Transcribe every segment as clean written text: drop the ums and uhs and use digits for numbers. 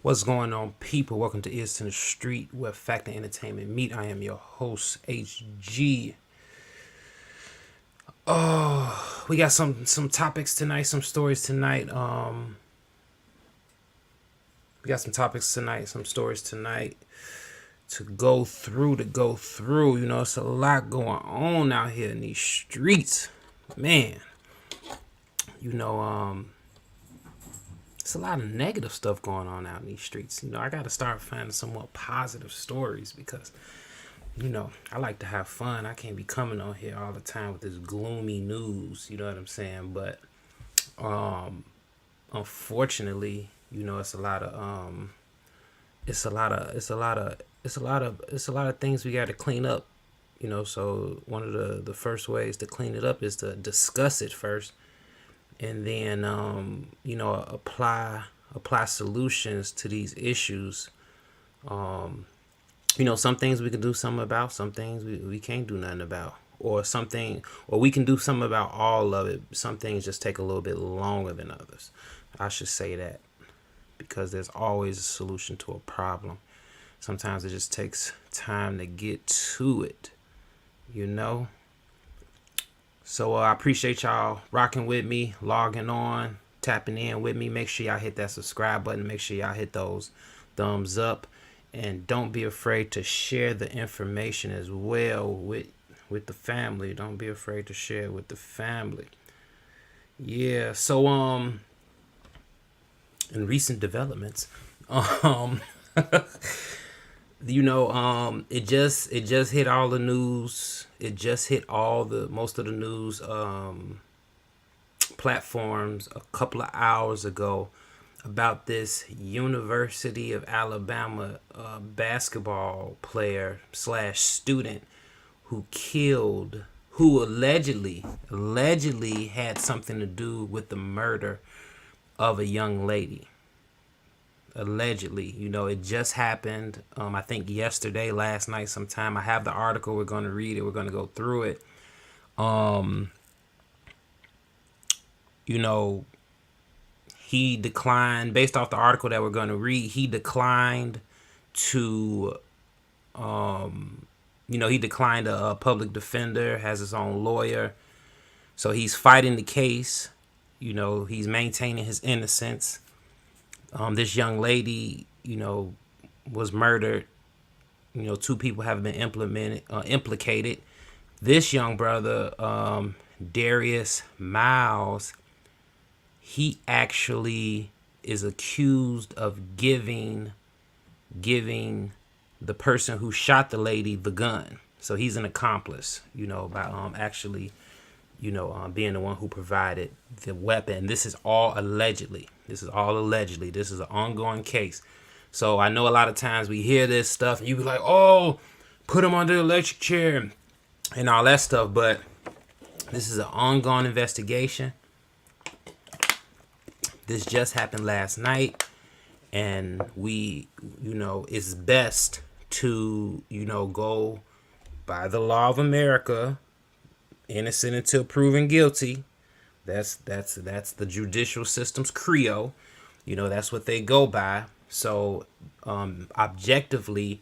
What's going on, people? Welcome to Ears to the Street, where fact and entertainment meet. I am your host, HG. Oh, we got some topics tonight, some stories tonight. We got some topics tonight, some stories tonight to go through. You know, it's a lot going on out here in these streets, man. You know, it's a lot of negative stuff going on out in these streets. You know, I got to start finding some more positive stories because I like to have fun. I can't be coming on here all the time with this gloomy news. You know what I'm saying? But unfortunately, it's a lot of it's a lot of things we got to clean up. So one of the first ways to clean it up is to discuss it first, and then apply solutions to these issues. Some things we can do something about, some things we can't do nothing about. Or we can do something about all of it. Some things just take a little bit longer than others. I should say that because there's always a solution to a problem. Sometimes it just takes time to get to it, you know? So I appreciate y'all rocking with me, logging on, tapping in with me. Make sure y'all hit that subscribe button. Make sure y'all hit those thumbs up. And don't be afraid to share the information as well with the family. Don't be afraid to share it with the family. Yeah. So in recent developments, um, it just hit all the news. It just hit all the most of the news platforms a couple of hours ago about this University of Alabama basketball player slash student who allegedly had something to do with the murder of a young lady. Allegedly, it just happened. I think yesterday, last night, sometime. I have the article. We're going to read it. We're going to go through it. You know, he declined, based off the article that we're going to read, he declined to, he declined a public defender, has his own lawyer. So he's fighting the case. He's maintaining his innocence. This young lady, was murdered. Two people have been implicated. This young brother, Darius Miles, he actually is accused of giving the person who shot the lady the gun. So he's an accomplice, by actually, being the one who provided the weapon. This is all allegedly. This is an ongoing case. So I know a lot of times we hear this stuff and you be like, oh, put him under the electric chair and all that stuff. But this is an ongoing investigation. This just happened last night. And it's best to, go by the law of America, innocent until proven guilty. That's the judicial system's credo. That's what they go by. So objectively,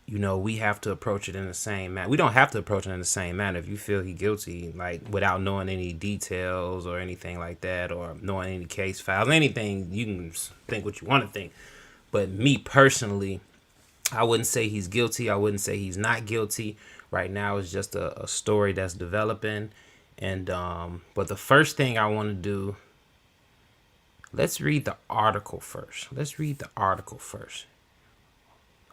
we have to approach it in the same manner. We don't have to approach it in the same manner. If you feel he guilty, like without knowing any details or anything like that, or knowing any case files, anything, you can think what you want to think. But me personally, I wouldn't say he's guilty. I wouldn't say he's not guilty. Right now, it's just a story that's developing. And but the first thing I want to do, let's read the article first.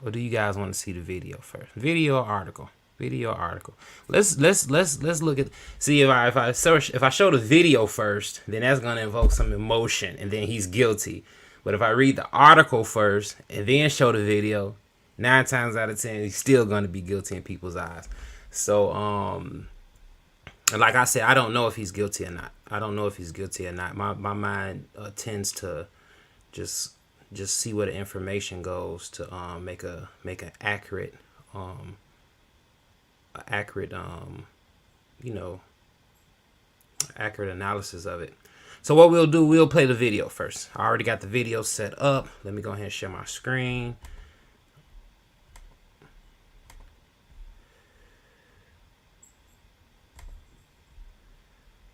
Or do you guys want to see the video first? Video or article? Video or article. Let's look at, see, if I show the video first, then that's gonna invoke some emotion, and then he's guilty. But if I read the article first and then show the video, 9 times out of 10 he's still gonna be guilty in people's eyes. So and like I said, I don't know if he's guilty or not. My mind tends to just see where the information goes to make an accurate accurate analysis of it. So what we'll do, we'll play the video first. I already got the video set up. Let me go ahead and share my screen.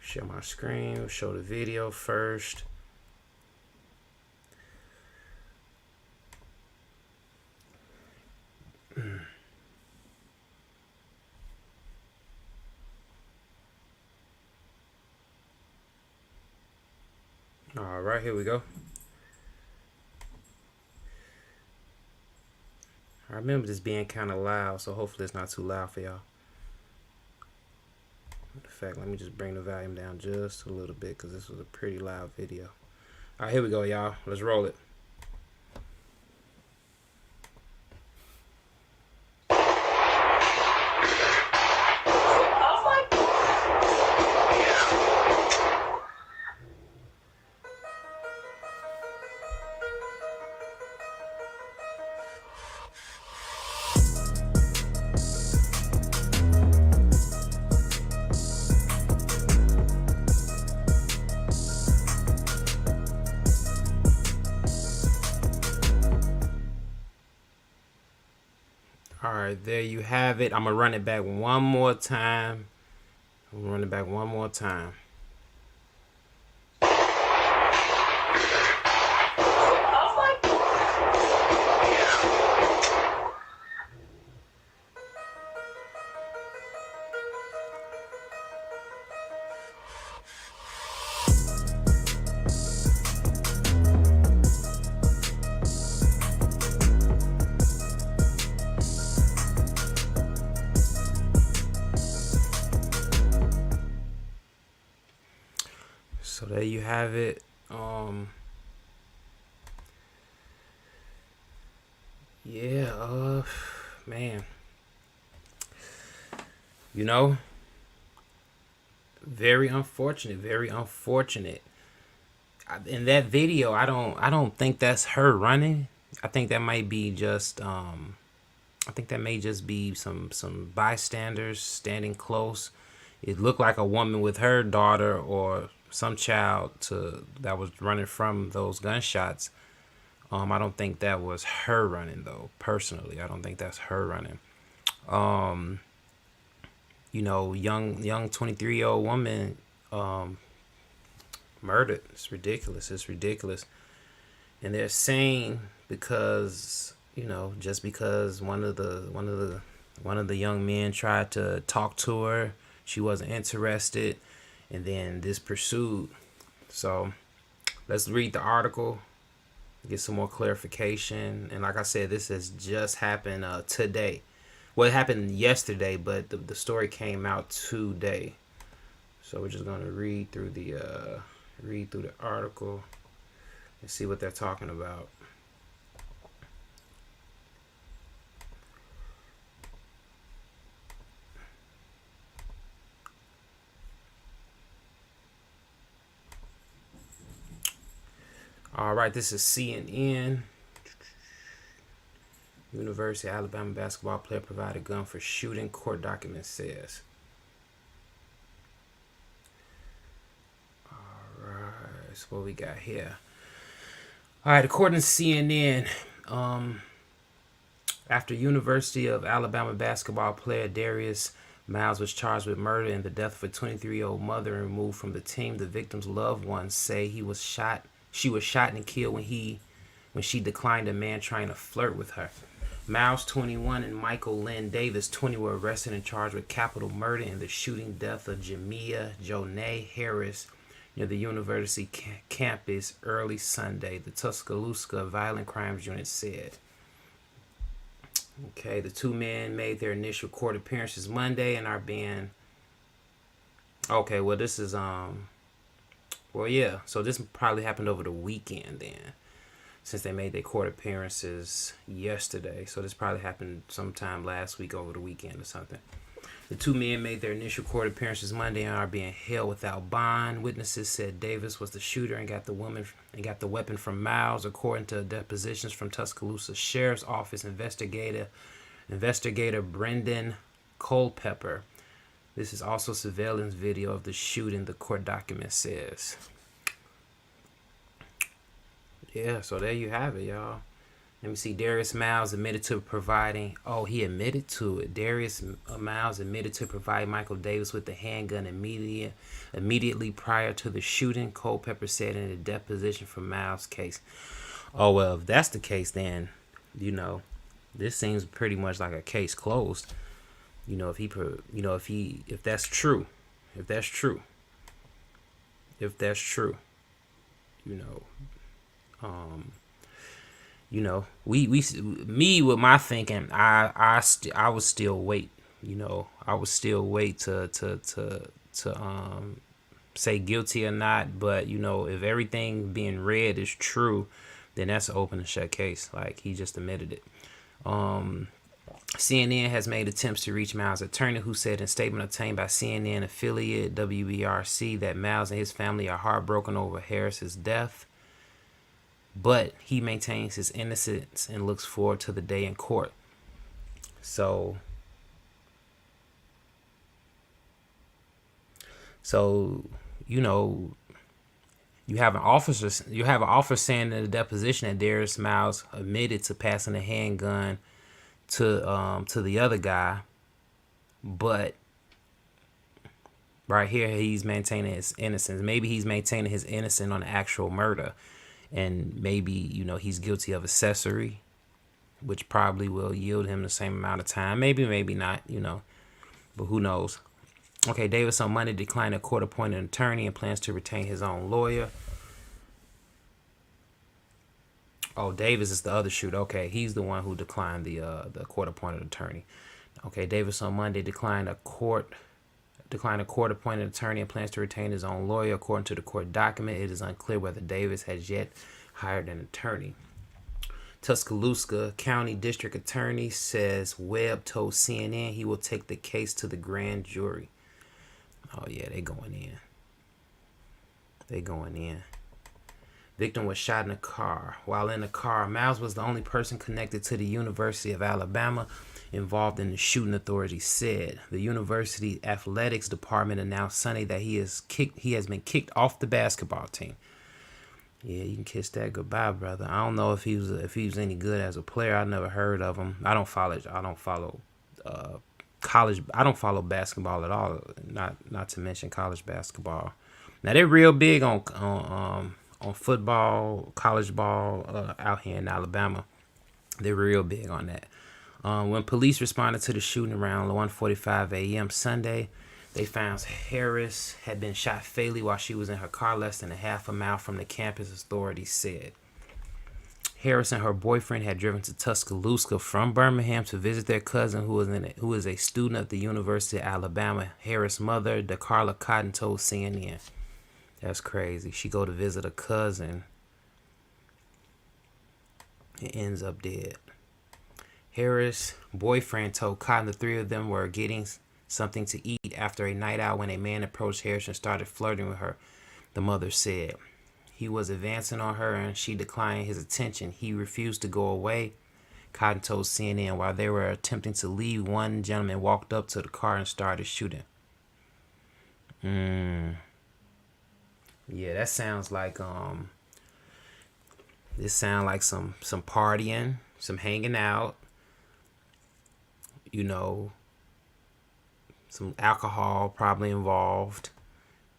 Share my screen. We'll show the video first. All right, here we go. I remember this being kind of loud, so hopefully it's not too loud for y'all. In fact, let me just bring the volume down just a little bit because this was a pretty loud video. All right, here we go, y'all. Let's roll it. All right, there you have it. I'm going to run it back one more time. So there you have it. Yeah, man. You know, very unfortunate, very unfortunate. In that video, I don't think that's her running. I think that might be just I think that may just be some bystanders standing close. It looked like a woman with her daughter or some child that was running from those gunshots. I don't think that was her running though. Personally, I don't think that's her running. You know, young 23-year-old woman murdered. It's ridiculous. And they're saying because, you know, just because one of the young men tried to talk to her, she wasn't interested, and then this pursued. So let's read the article, get some more clarification. And like I said, this has just happened today. Well, it happened yesterday, but the story came out today. So we're just gonna read through the article and see what they're talking about. All right, this is CNN. University of Alabama basketball player provided gun for shooting, court document says. All right, so what we got here. All right, according to CNN, after University of Alabama basketball player Darius Miles was charged with murder and the death of a 23-year-old mother and removed from the team, the victim's loved ones say she was shot and killed when she declined a man trying to flirt with her. Miles, 21, and Michael Lynn Davis, 20, were arrested and charged with capital murder in the shooting death of Jamia Jonay Harris near the university campus early Sunday, the Tuscaloosa Violent Crimes Unit said. Okay, the two men made their initial court appearances Monday and are being... Okay, well, this is... Well, yeah, so this probably happened over the weekend then, since they made their court appearances yesterday. So this probably happened sometime last week over the weekend or something. The two men made their initial court appearances Monday and are being held without bond. Witnesses said Davis was the shooter and got the weapon from Miles, according to depositions from Tuscaloosa Sheriff's Office investigator Brendan Culpepper. This is also surveillance video of the shooting, the court document says. Yeah, so there you have it, y'all. Let me see. Darius Miles admitted to providing. Oh, he admitted to it. Darius Miles admitted to provide Michael Davis with the handgun immediately prior to the shooting. Culpepper said in a deposition from Miles' case. Oh well, if that's the case, then you know this seems pretty much like a case closed. If that's true, if that's true, if that's true, you know, um, we me with my thinking, I would still wait. I would still wait to say guilty or not. But if everything being read is true, then that's an open and shut case. Like he just admitted it. CNN has made attempts to reach Miles' attorney, who said in a statement obtained by CNN affiliate WBRC that Miles and his family are heartbroken over Harris's death, but he maintains his innocence and looks forward to the day in court. So you know, you have an officer saying in the deposition that Darius Miles admitted to passing a handgun to the other guy, but right here he's maintaining his innocence. Maybe he's maintaining his innocence on the actual murder, and maybe he's guilty of accessory, which probably will yield him the same amount of time. Maybe not, but who knows. Okay, Davis on Monday declined a court-appointed attorney and plans to retain his own lawyer. Oh, Davis is the other shooter. Okay, he's the one who declined the court-appointed attorney. Okay, Davis on Monday declined a court-appointed attorney and plans to retain his own lawyer. According to the court document, it is unclear whether Davis has yet hired an attorney. Tuscaloosa County District Attorney says Webb told CNN he will take the case to the grand jury. Oh yeah, they going in. Victim was shot in a car. While in the car, Miles was the only person connected to the University of Alabama involved in the shooting, authorities said. The university athletics department announced Sunday that he has been kicked off the basketball team. Yeah, you can kiss that goodbye, brother. I don't know if he was any good as a player. I never heard of him. I don't follow college. I don't follow basketball at all. Not to mention college basketball. Now they're real big on football, college ball out here in Alabama. They're real big on that. When police responded to the shooting around 1:45 a.m. Sunday, they found Harris had been shot fatally while she was in her car less than a half a mile from the campus, authorities said. Harris and her boyfriend had driven to Tuscaloosa from Birmingham to visit their cousin who is a student at the University of Alabama. Harris' mother, DeCarla Cotton, told CNN. That's crazy. She go to visit a cousin and ends up dead. Harris' boyfriend told Cotton the three of them were getting something to eat after a night out when a man approached Harris and started flirting with her, the mother said. He was advancing on her and she declined his attention. He refused to go away, Cotton told CNN. While they were attempting to leave, one gentleman walked up to the car and started shooting. Yeah, that sounds like this sounds like some partying, some hanging out, some alcohol probably involved,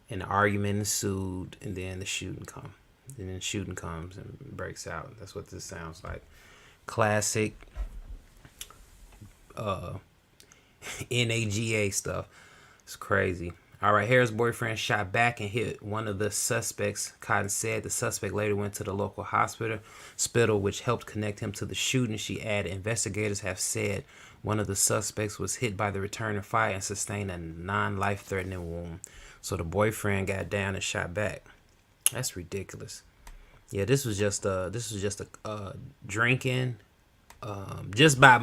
and the argument ensued, and then the shooting comes. And then shooting comes and breaks out. That's what this sounds like. Classic NAGA stuff. It's crazy. All right, Harris' boyfriend shot back and hit one of the suspects. Cotton said the suspect later went to the local hospital, which helped connect him to the shooting. She added, investigators have said one of the suspects was hit by the returning fire and sustained a non-life-threatening wound. So the boyfriend got down and shot back. That's ridiculous. Yeah, this was just a drinking. Just by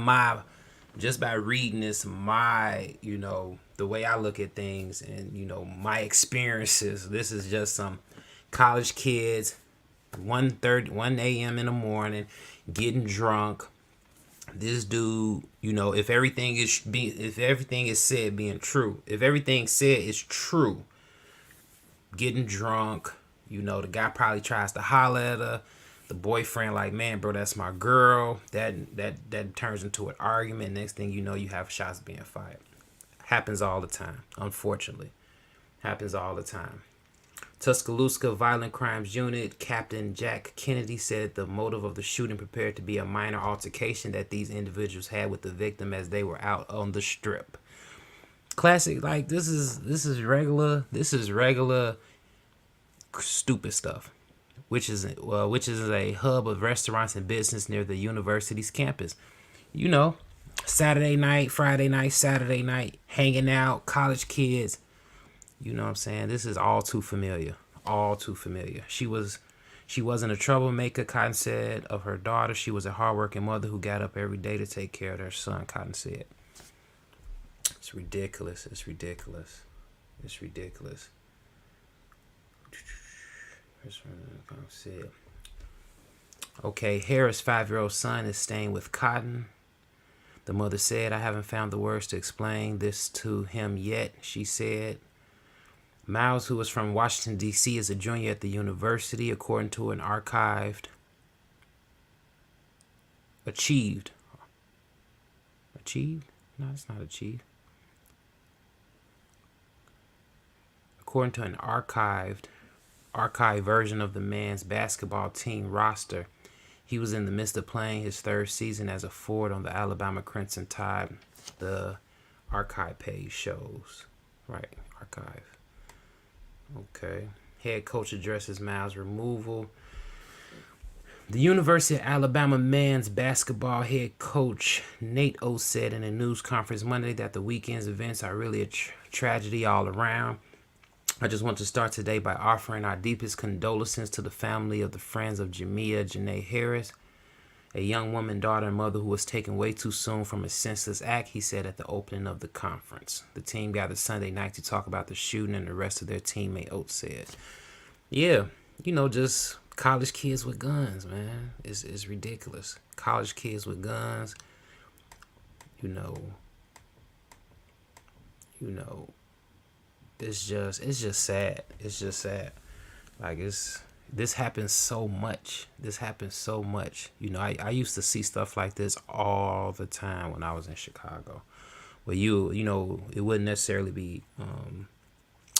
reading this, the way I look at things and my experiences. This is just some college kids, 1 a.m. in the morning, getting drunk. This dude, if everything is said being true, if everything said is true, getting drunk, the guy probably tries to holler at her. The boyfriend like, man, bro, that's my girl. That turns into an argument. Next thing you know, you have shots being fired. Happens all the time, unfortunately. Happens all the time. Tuscaloosa Violent Crimes Unit Captain Jack Kennedy said the motive of the shooting appeared to be a minor altercation that these individuals had with the victim as they were out on the strip. Classic, like this is regular stupid stuff, which is a hub of restaurants and business near the university's campus. You know, Saturday night, Friday night, Saturday night, hanging out, college kids. You know what I'm saying? This is all too familiar. All too familiar. She wasn't a troublemaker, Cotton said of her daughter. She was a hardworking mother who got up every day to take care of her son, Cotton said. It's ridiculous. It's ridiculous. It's ridiculous. Okay, Harris' 5-year-old son is staying with Cotton. The mother said, I haven't found the words to explain this to him yet, she said. Miles, who is from Washington, D.C., is a junior at the university, according to an archived. Achieved? No, it's not achieved. According to an archived version of the men's basketball team roster, he was in the midst of playing his third season as a forward on the Alabama Crimson Tide. The archive page shows. Right, archive. Okay. Head coach addresses Miles' removal. The University of Alabama men's basketball head coach Nate O said in a news conference Monday that the weekend's events are really a tragedy all around. I just want to start today by offering our deepest condolences to the family of the friends of Jamia Janae Harris, a young woman, daughter, and mother who was taken way too soon from a senseless act, he said at the opening of the conference. The team gathered Sunday night to talk about the shooting and the rest of their teammate, Oates said. Yeah, just college kids with guns, man. It's ridiculous. College kids with guns, you know, it's just sad. It's just sad. Like this happens so much. I used to see stuff like this all the time when I was in Chicago. Where it wouldn't necessarily be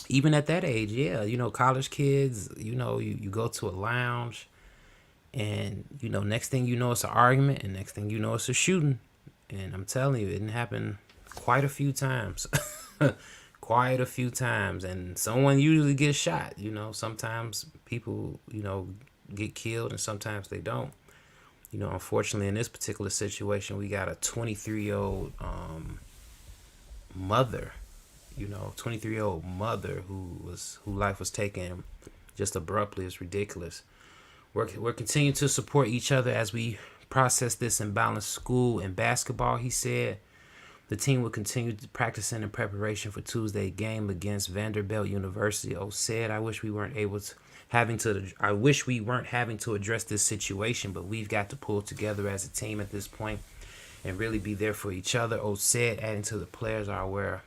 even at that age, yeah, college kids, you go to a lounge and next thing you know it's an argument and next thing you know it's a shooting. And I'm telling you, it didn't happen quite a few times. Quite a few times, and someone usually gets shot. Sometimes people get killed and sometimes they don't. Unfortunately in this particular situation we got a 23-year-old mother, 23-year-old mother whose life was taken just abruptly. It's ridiculous. We're continuing to support each other as we process this imbalanced school and basketball, he said. The team will continue practicing in preparation for Tuesday's game against Vanderbilt University. O said, I wish we weren't having to address this situation, but we've got to pull together as a team at this point and really be there for each other. O said, adding the players are aware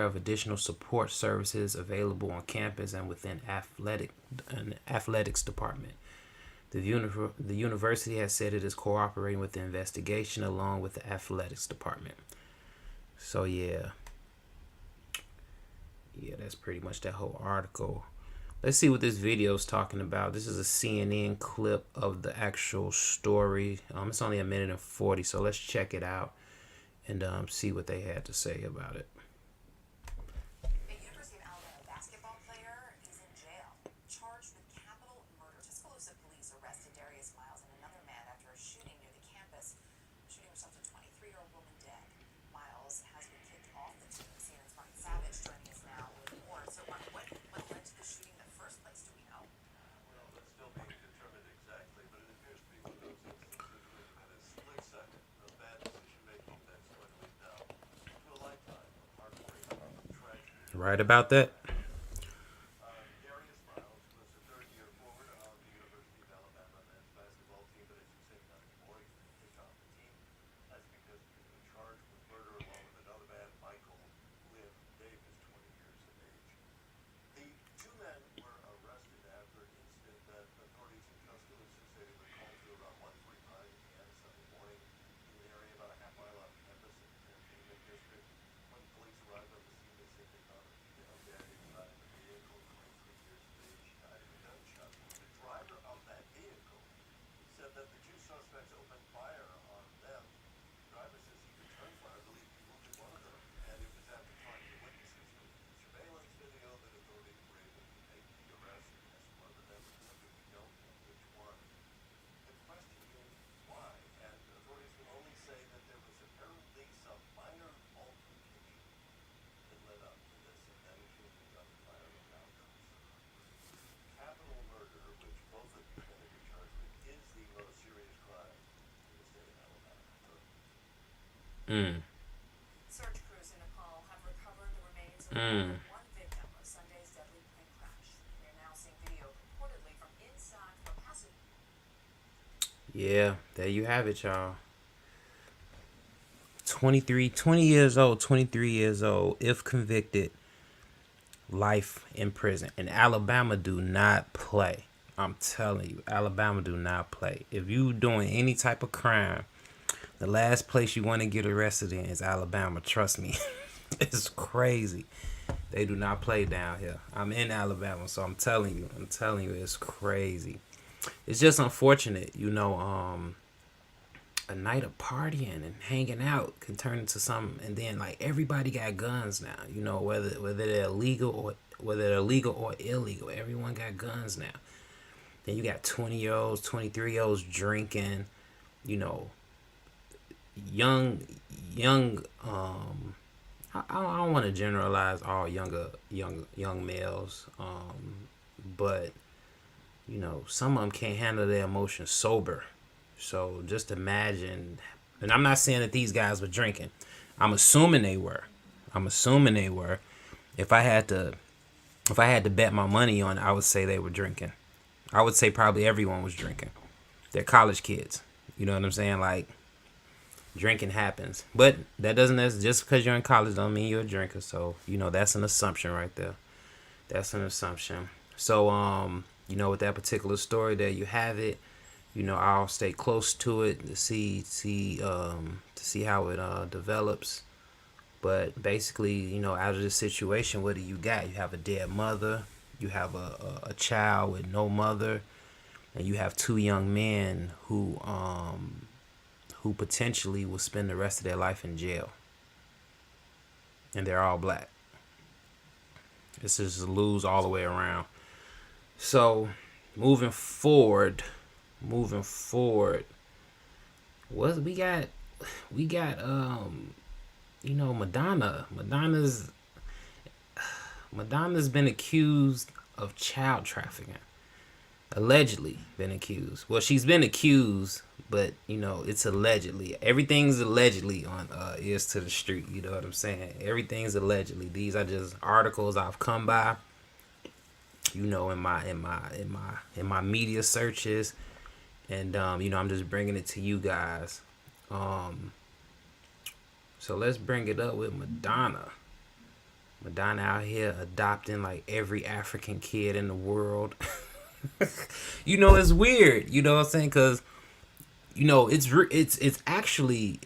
of additional support services available on campus and within athletics department. The university has said it is cooperating with the investigation along with the athletics department. So yeah, that's pretty much that whole article. Let's see what this video is talking about. This is a CNN clip of the actual story. It's only 1:40, so let's check it out and see what they had to say about it. A University of Alabama basketball player is in jail, charged with capital murder. Tuscaloosa police arrested Darius Miles and another man after a shooting near the campus. The shooting resulted in a 23-year-old woman dead. Miles has been kicked off the team. CNN's Martin Savage joining us now with more. So, Martin, what led to the shooting in the first place? Do we know? Well, that's still being determined exactly, but it appears to be one of those instances where you've had a split second of bad decision-making that's going to lead now to a lifetime of heartbreak, tragedy. Right about that. Darius Miles was a third-year forward on the University of Alabama men's basketball team, but as you say, not anymore. He's been kicked off the team. That's because he's been charged with murder along with another man, Michael Lynn Davis, 20 years of age. The two men were arrested after an incident Search crews in Nepal have recovered the remains of one victim of Sunday's deadly plane crash. We're now seeing video purportedly from inside from passenger. Yeah, there you have it, y'all. 20 years old, 23 years old, if convicted, life in prison. And Alabama do not play. I'm telling you, Alabama do not play. If you doing any type of crime, the last place you want to get arrested in is Alabama. Trust me. It's crazy. They do not play down here. I'm in Alabama, so I'm telling you, it's crazy. It's just unfortunate, a night of partying and hanging out can turn into something, and then like everybody got guns now. Whether they're legal or illegal, everyone got guns now. Then you got 20-year-olds, 23-year-olds drinking. Young. I don't want to generalize all young males, but some of them can't handle their emotions sober. So just imagine, and I'm not saying that these guys were drinking. I'm assuming they were. If I had to bet my money on it, I would say they were drinking. I would say probably everyone was drinking. They're college kids. You know what I'm saying? Like, drinking happens. But that doesn't, just because you're in college don't mean you're a drinker. So, that's an assumption right there. That's an assumption. So, with that particular story, there you have it. I'll stay close to it to see how it develops. But basically, out of this situation, what do you got? You have a dead mother, you have a child with no mother, and you have two young men who potentially will spend the rest of their life in jail. And they're all black. This is a lose all the way around. So, moving forward, what we got? Madonna. Madonna's been accused of child trafficking. Allegedly been accused. Well, she's been accused, but it's allegedly. Everything's allegedly on Ears to the Street. You know what I'm saying? Everything's allegedly. These are just articles I've come by. In my media searches, and I'm just bringing it to you guys. So let's bring it up with Madonna. Madonna out here adopting like every African kid in the world. It's weird. You know what I'm saying? Because it's actually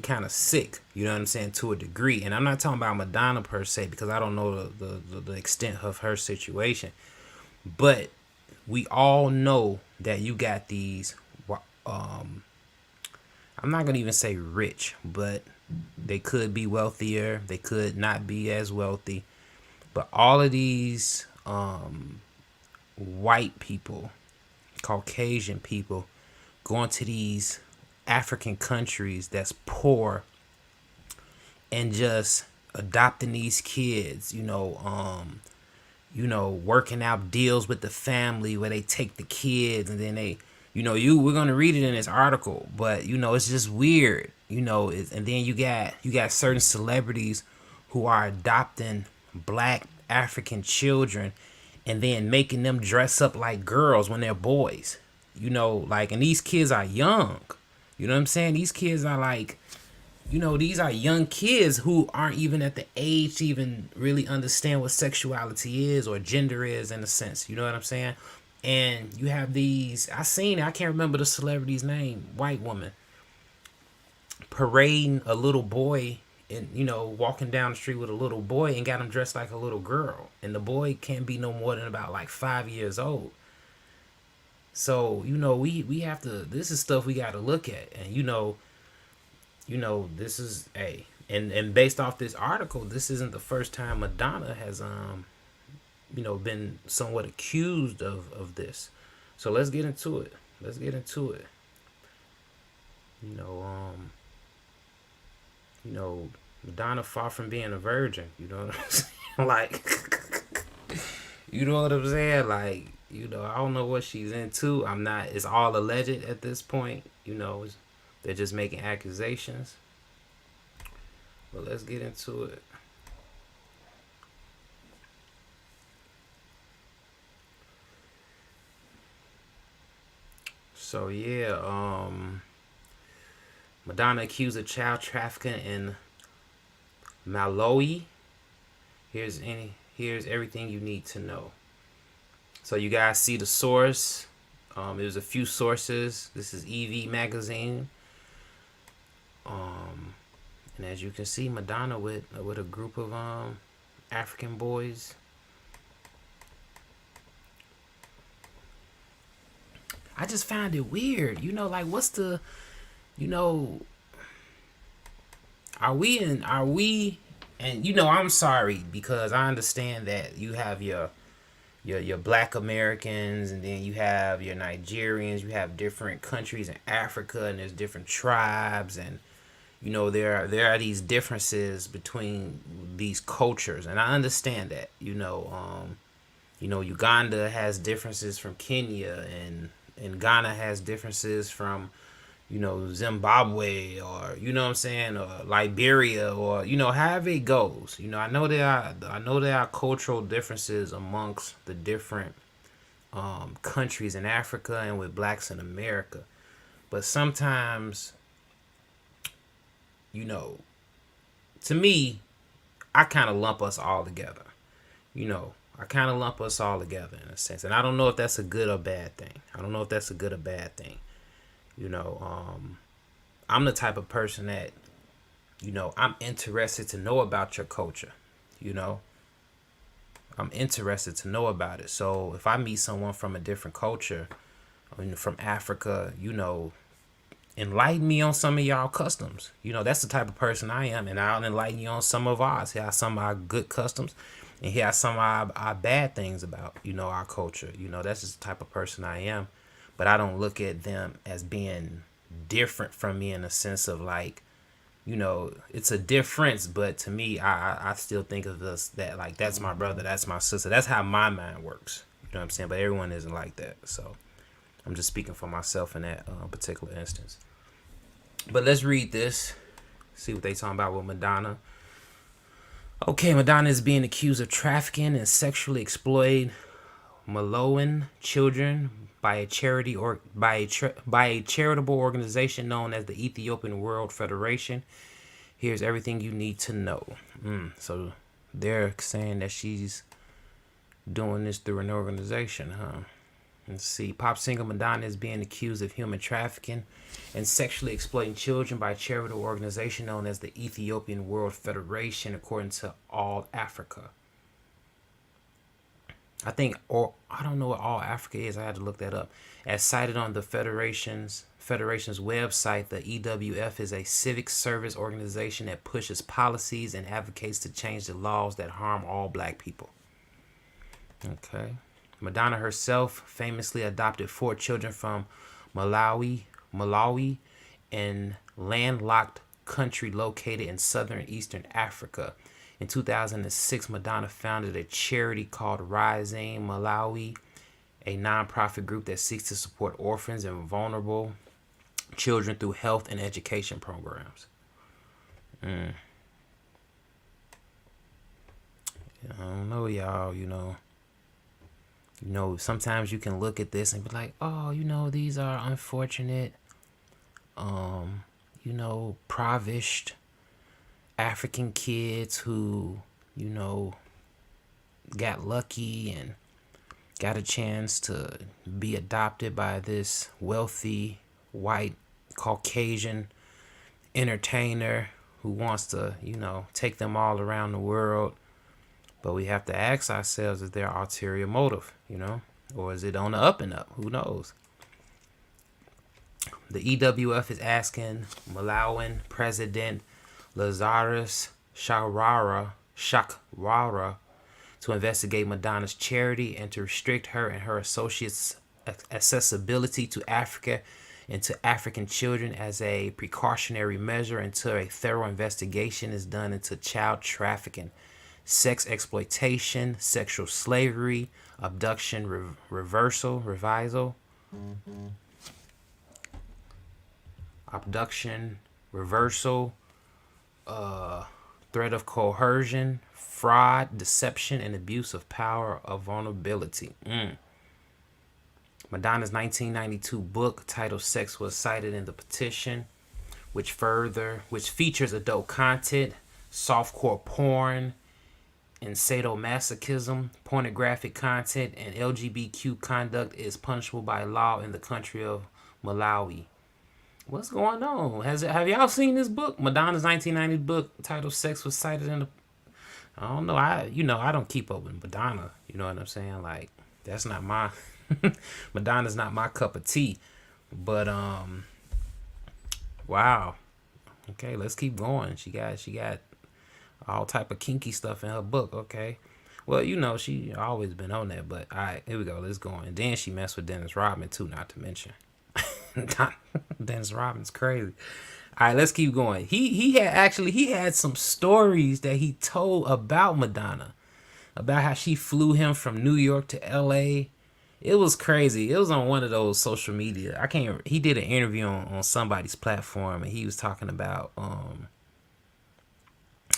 kind of sick. You know what I'm saying, to a degree. And I'm not talking about Madonna per se, because I don't know the extent of her situation. But we all know that you got these. I'm not gonna even say rich, but they could be wealthier. They could not be as wealthy. But all of these white people, Caucasian people, going to these African countries that's poor and just adopting these kids, working out deals with the family where they take the kids and then they, we're going to read it in this article, but it's just weird, and then you got certain celebrities who are adopting black African children and then making them dress up like girls when they're boys. And these kids are young. You know what I'm saying? These kids are like, these are young kids who aren't even at the age to even really understand what sexuality is or gender is, in a sense. You know what I'm saying? And you have these, I can't remember the celebrity's name, white woman, parading a little boy and, walking down the street with a little boy and got him dressed like a little girl. And the boy can't be no more than about like 5 years old. So, we have to, this is stuff we got to look at. And, this is, and based off this article, this isn't the first time Madonna has, been somewhat accused of this. So let's get into it. Madonna far from being a virgin. You know what I'm saying? Like, you know what I'm saying? Like, I don't know what she's into. It's all alleged at this point. They're just making accusations. But let's get into it. So yeah, Madonna accused of child trafficking in Malawi. Here's everything you need to know. So you guys see the source. There's a few sources. This is EV magazine. And as you can see, Madonna with a group of African boys. I just find it weird. Like what's the you know are we and I'm sorry because I understand that you have your black Americans, and then you have your Nigerians, you have different countries in Africa, and there's different tribes, and there are these differences between these cultures, and I understand that. Uganda has differences from Kenya, and Ghana has differences from Zimbabwe, or what I'm saying, or Liberia, or however it goes. I know there are cultural differences amongst the different countries in Africa and with blacks in America. But sometimes, you know, to me, I kind of lump us all together. I kind of lump us all together in a sense. And I don't know if that's a good or bad thing. I don't know if that's a good or bad thing. You know, I'm the type of person that, I'm interested to know about your culture. You know, I'm interested to know about it. So if I meet someone from a different culture, from Africa, enlighten me on some of y'all customs. That's the type of person I am, and I'll enlighten you on some of ours. Here are some of our good customs, and here are some of our bad things about our culture. That's just the type of person I am. But I don't look at them as being different from me in a sense of like, it's a difference, but to me, I still think of this that like that's my brother, that's my sister. That's how my mind works. You know what I'm saying? But everyone isn't like that. So I'm just speaking for myself in that particular instance. But let's read this. See what they talking about with Madonna. Okay, Madonna is being accused of trafficking and sexually exploiting Malawian children by a charity or by a charitable organization known as the Ethiopian World Federation. Here's everything you need to know. So they're saying that she's doing this through an organization, huh? Let's see. Pop singer Madonna is being accused of human trafficking and sexually exploiting children by a charitable organization known as the Ethiopian World Federation, according to All Africa. I don't know what All Africa is. I had to look that up. As cited on the Federation's website, the EWF is a civic service organization that pushes policies and advocates to change the laws that harm all black people. Okay. Madonna herself famously adopted 4 children from Malawi, an landlocked country located in southern eastern Africa. In 2006, Madonna founded a charity called Rising Malawi, a nonprofit group that seeks to support orphans and vulnerable children through health and education programs. I don't know, y'all. Sometimes you can look at this and be like, oh, these are unfortunate, impoverished African kids who, got lucky and got a chance to be adopted by this wealthy white Caucasian entertainer who wants to, take them all around the world. But we have to ask ourselves, is there an ulterior motive, or is it on the up and up? Who knows? The EWF is asking Malawian President Lazarus Chakwera to investigate Madonna's charity and to restrict her and her associates' accessibility to Africa and to African children as a precautionary measure until a thorough investigation is done into child trafficking, sex exploitation, sexual slavery, abduction, abduction, reversal, threat of coercion, fraud, deception, and abuse of power of vulnerability. Madonna's 1992 book titled Sex was cited in the petition, which features adult content, softcore porn, and sadomasochism, pornographic content, and LGBTQ conduct is punishable by law in the country of Malawi. What's going on? Have y'all seen this book? Madonna's 1990 book titled "Sex Was Cited in the." I don't know. I don't keep up with Madonna. You know what I'm saying? Like, that's not my Madonna's not my cup of tea. But wow. Okay, let's keep going. She got all type of kinky stuff in her book. Okay. Well, she always been on that, but all right, here we go. Let's go on. And then she messed with Dennis Rodman too, not to mention. Dennis Rodman's crazy. All right, let's keep going. He had some stories that he told about Madonna, about how she flew him from New York to L.A. It was crazy. It was on one of those social media. He did an interview on somebody's platform, and he was talking about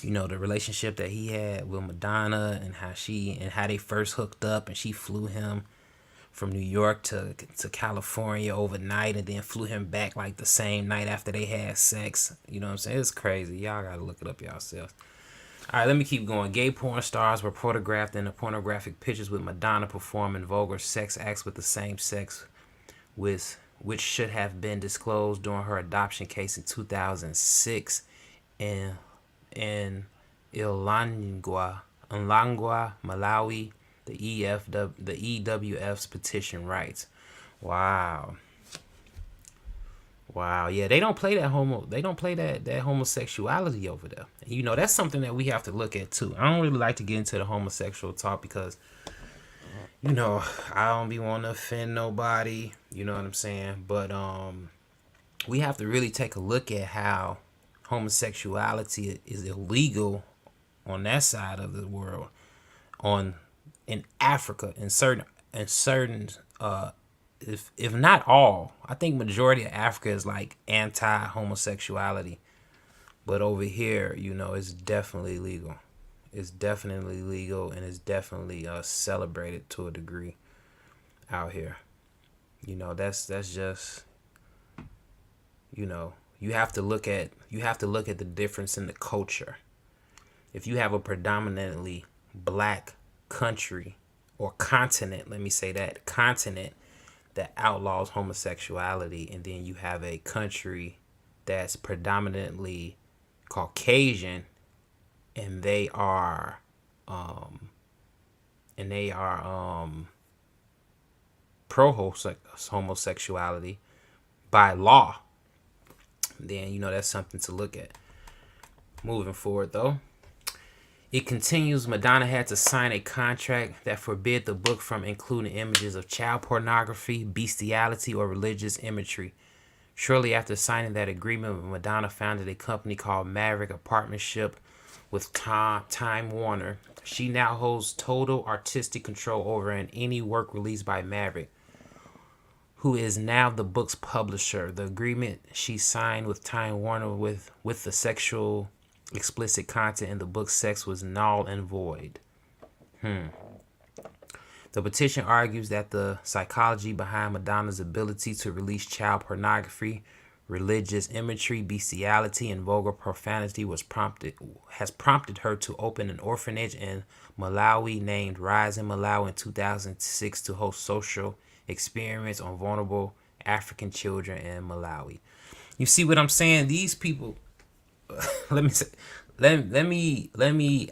the relationship that he had with Madonna and how they first hooked up, and she flew him from New York to California overnight and then flew him back like the same night after they had sex. You know what I'm saying? It's crazy. Y'all gotta look it up yourselves. All right, let me keep going. Gay porn stars were photographed in the pornographic pictures with Madonna performing vulgar sex acts with the same sex, which should have been disclosed during her adoption case in 2006 in Ilangwa, Malawi. The EWF's petition writes, "Wow, yeah, they don't play that homosexuality over there. That's something that we have to look at too. I don't really like to get into the homosexual talk because, I don't be wanting to offend nobody. You know what I'm saying? But we have to really take a look at how homosexuality is illegal on that side of the world, in Africa, in certain if not all, I think majority of Africa is like anti-homosexuality, but over here, it's definitely legal. It's definitely legal, and it's definitely celebrated to a degree out here. That's just you have to look at the difference in the culture. If you have a predominantly black country or continent, let me say that, continent that outlaws homosexuality, and then you have a country that's predominantly Caucasian and they are pro homosexuality by law, then that's something to look at. Moving forward though, it continues. Madonna had to sign a contract that forbid the book from including images of child pornography, bestiality, or religious imagery. Shortly after signing that agreement, Madonna founded a company called Maverick, a partnership with Time Warner. She now holds total artistic control over any work released by Maverick, who is now the book's publisher. The agreement she signed with Time Warner with the sexual explicit content in the book Sex was null and void. The petition argues that the psychology behind Madonna's ability to release child pornography, religious imagery, bestiality, and vulgar profanity has prompted her to open an orphanage in Malawi named Rise in Malawi in 2006 to host social experiments on vulnerable African children in Malawi. You see what I'm saying? These people, let me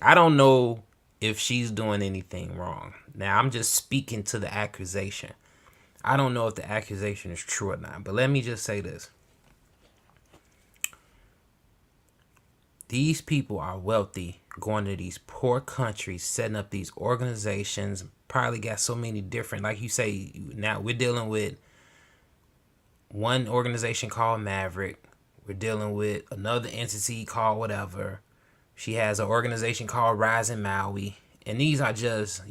I don't know if she's doing anything wrong. Now, I'm just speaking to the accusation. I don't know if the accusation is true or not, but let me just say this. These people are wealthy, going to these poor countries, setting up these organizations, probably got so many different, like you say, now we're dealing with one organization called Maverick. We're dealing with another entity called whatever. She has an organization called Rise in Maui. And these are just,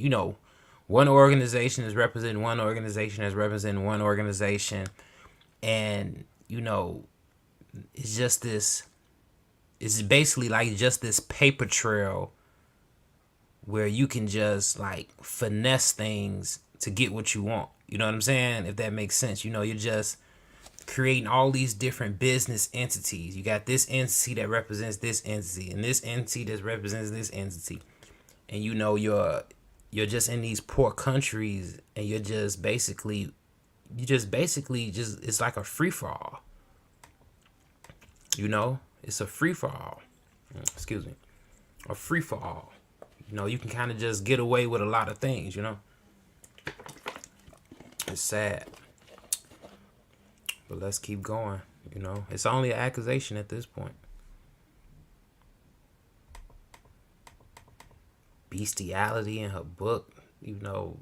one organization is representing one organization is representing one organization. And, it's just this it's basically like just this paper trail where you can just like finesse things to get what you want. You know what I'm saying? If that makes sense. You know, you're just creating all these different business entities. You got this entity that represents this entity and this entity that represents this entity. And you know you're just in these poor countries and you're just basically just it's like a free for all. You know? It's a free for all. Excuse me. A free for all. You know, you can kind of just get away with a lot of things, you know? It's sad. But let's keep going, you know? It's only an accusation at this point. Bestiality in her book, you know,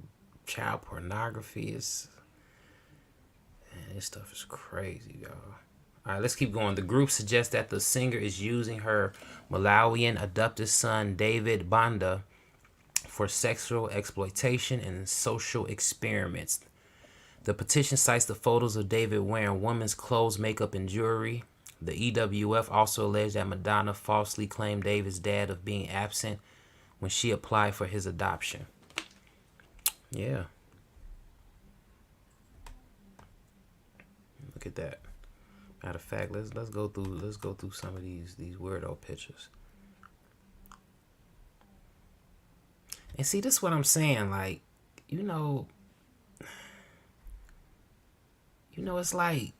child pornography is... Man, this stuff is crazy, y'all. All right, let's keep going. The group suggests that the singer is using her Malawian adopted son, David Banda, for sexual exploitation and social experiments. The petition cites the photos of David wearing women's clothes, makeup, and jewelry. The EWF also alleged that Madonna falsely claimed David's dad of being absent when she applied for his adoption. Yeah. Look at that. Matter of fact, let's go through some of these weirdo pictures. And see, this is what I'm saying. Like, you know, it's like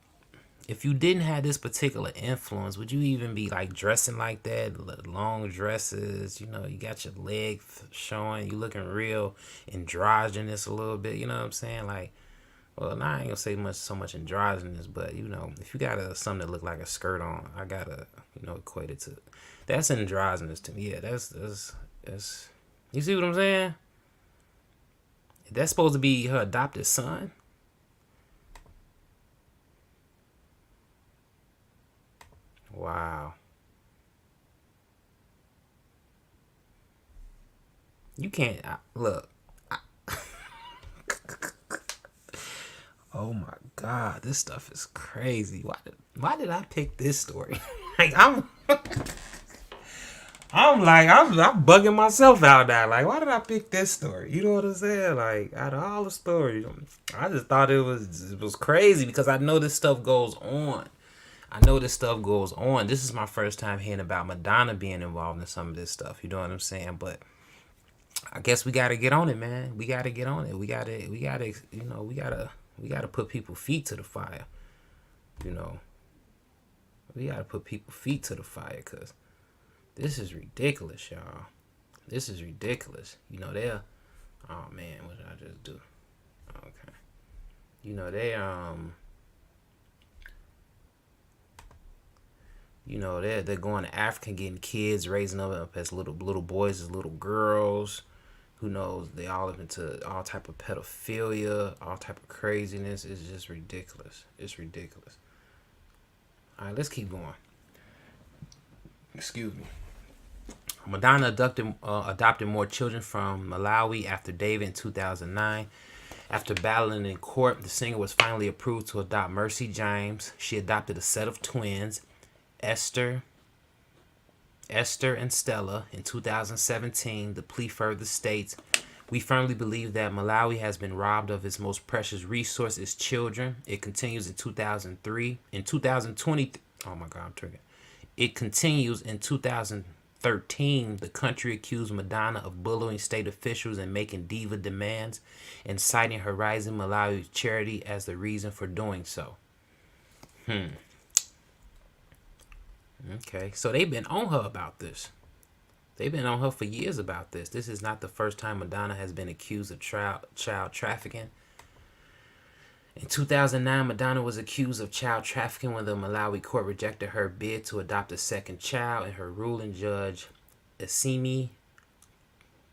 if you didn't have this particular influence, would you even be like dressing like that? Long dresses, you know, you got your leg showing, you looking real androgynous a little bit. You know what I'm saying? Like, well, now I ain't gonna say so much androgynous, but you know, if you got something that look like a skirt on, I gotta, you know, equate it to that's androgynous to me. Yeah, that's you see what I'm saying? That's supposed to be her adopted son. Wow. You can't look. Oh my God, this stuff is crazy. Why did I pick this story? Like I'm bugging myself out now. Like, why did I pick this story? You know what I'm saying? Like, out of all the stories, I just thought it was crazy because I know this stuff goes on. This is my first time hearing about Madonna being involved in some of this stuff. You know what I'm saying? But I guess we gotta get on it, man. We gotta get on it. We gotta put people's feet to the fire. You know, we gotta put people's feet to the fire because this is ridiculous, y'all. This is ridiculous. You know, oh man, what did I just do? Okay. You know, they're going to Africa, getting kids, raising them up as little boys, as little girls. Who knows? They all up into all type of pedophilia, all type of craziness. It's just ridiculous. It's ridiculous. All right, let's keep going. Excuse me. Madonna adopted more children from Malawi after David in 2009. After battling in court, the singer was finally approved to adopt Mercy James. She adopted a set of twins, Esther and Stella, in 2017. The plea further states, "We firmly believe that Malawi has been robbed of its most precious resource, its children." It continues in 2003. In 2020, oh my God, I'm triggered. It continues in 2013. The country accused Madonna of bullying state officials and making diva demands, and citing Horizon Malawi charity as the reason for doing so. Okay, so they've been on her about this. They've been on her for years about this. This is not the first time Madonna has been accused of child trafficking. In 2009, Madonna was accused of child trafficking when the Malawi court rejected her bid to adopt a second child, and her ruling judge, Esimi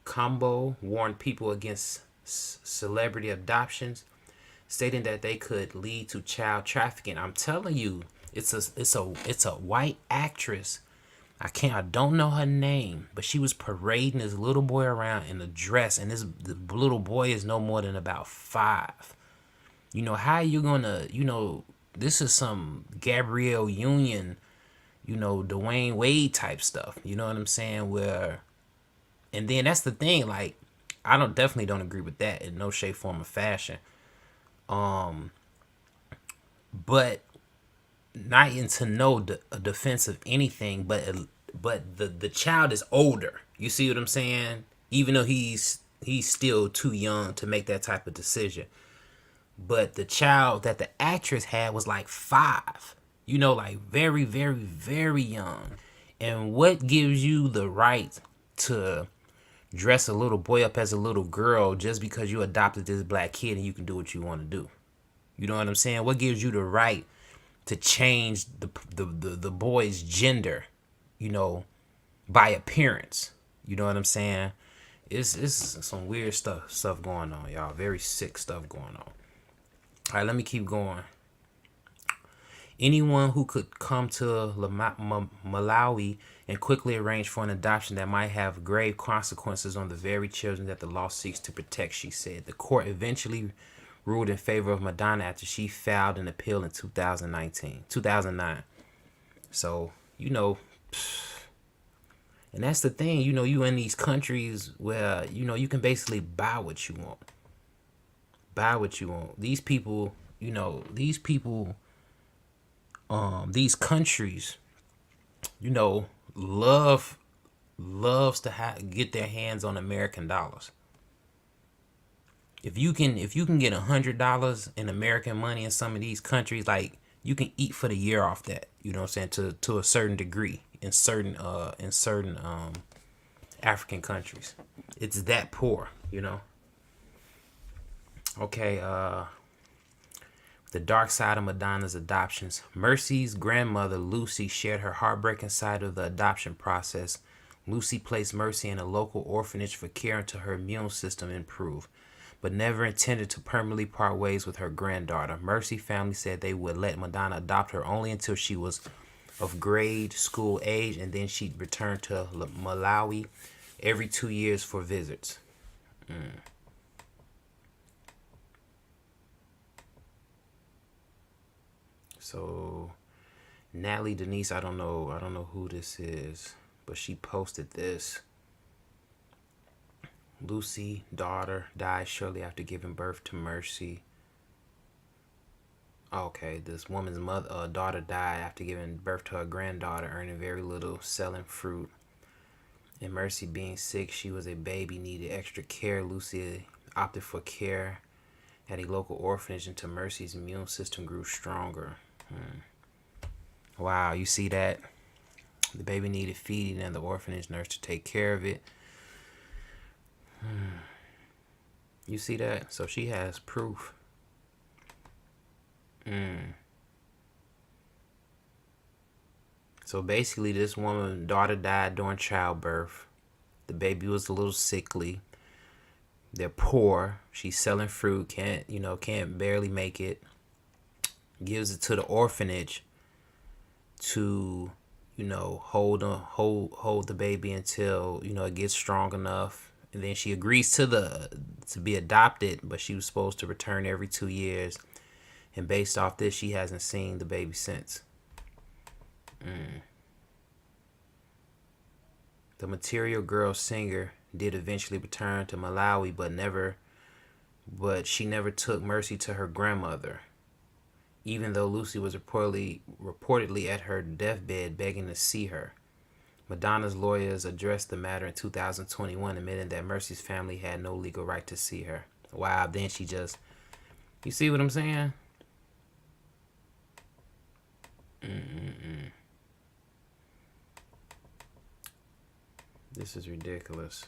Kambo, warned people against celebrity adoptions, stating that they could lead to child trafficking. I'm telling you, it's a white actress. I don't know her name, but she was parading this little boy around in a dress, and the little boy is no more than about 5. You know, how you gonna, this is some Gabrielle Union, Dwayne Wade type stuff. You know what I'm saying? And then that's the thing. Like, I definitely don't agree with that in no shape, form, or fashion. But not into no defense of anything. But the child is older. You see what I'm saying? Even though he's still too young to make that type of decision. But the child that the actress had was like 5. Like very, very, very young. And what gives you the right to dress a little boy up as a little girl just because you adopted this black kid and you can do what you want to do? You know what I'm saying? What gives you the right to change the boy's gender, you know, by appearance? You know what I'm saying? It's some weird stuff going on, y'all. Very sick stuff going on. All right, let me keep going. Anyone who could come to Malawi and quickly arrange for an adoption that might have grave consequences on the very children that the law seeks to protect, she said. The court eventually ruled in favor of Madonna after she filed an appeal in 2009. So, and that's the thing, you in these countries where, you can basically buy what you want. Buy what you want. These people, these countries, loves to get their hands on American dollars. If you can get $100 in American money in some of these countries, like, you can eat for the year off that. You know what I'm saying? To a certain degree in certain African countries, it's that poor. Okay. The dark side of Madonna's adoptions. Mercy's grandmother, Lucy, shared her heartbreaking side of the adoption process. Lucy placed Mercy in a local orphanage for care until her immune system improved, but never intended to permanently part ways with her granddaughter. Mercy family said they would let Madonna adopt her only until she was of grade school age, and then she'd return to Malawi every 2 years for visits. So Natalie Denise, I don't know who this is, but she posted this. Lucy, daughter, died shortly after giving birth to Mercy. Okay, this woman's daughter died after giving birth to her granddaughter, earning very little, selling fruit. And Mercy being sick, she was a baby, needed extra care. Lucy opted for care at a local orphanage until Mercy's immune system grew stronger. Wow, you see that? The baby needed feeding and the orphanage nurse to take care of it. You see that? So she has proof. So basically, this woman's daughter died during childbirth. The baby was a little sickly. They're poor. She's selling fruit. Can't barely make it. Gives it to the orphanage to, hold the baby until, it gets strong enough. And then she agrees to be adopted, but she was supposed to return every 2 years. And based off this, she hasn't seen the baby since. The Material Girl singer did eventually return to Malawi, but she never took Mercy to her grandmother, even though Lucy was reportedly at her deathbed begging to see her. Madonna's lawyers addressed the matter in 2021, admitting that Mercy's family had no legal right to see her. Wow, then she just... You see what I'm saying? This is ridiculous.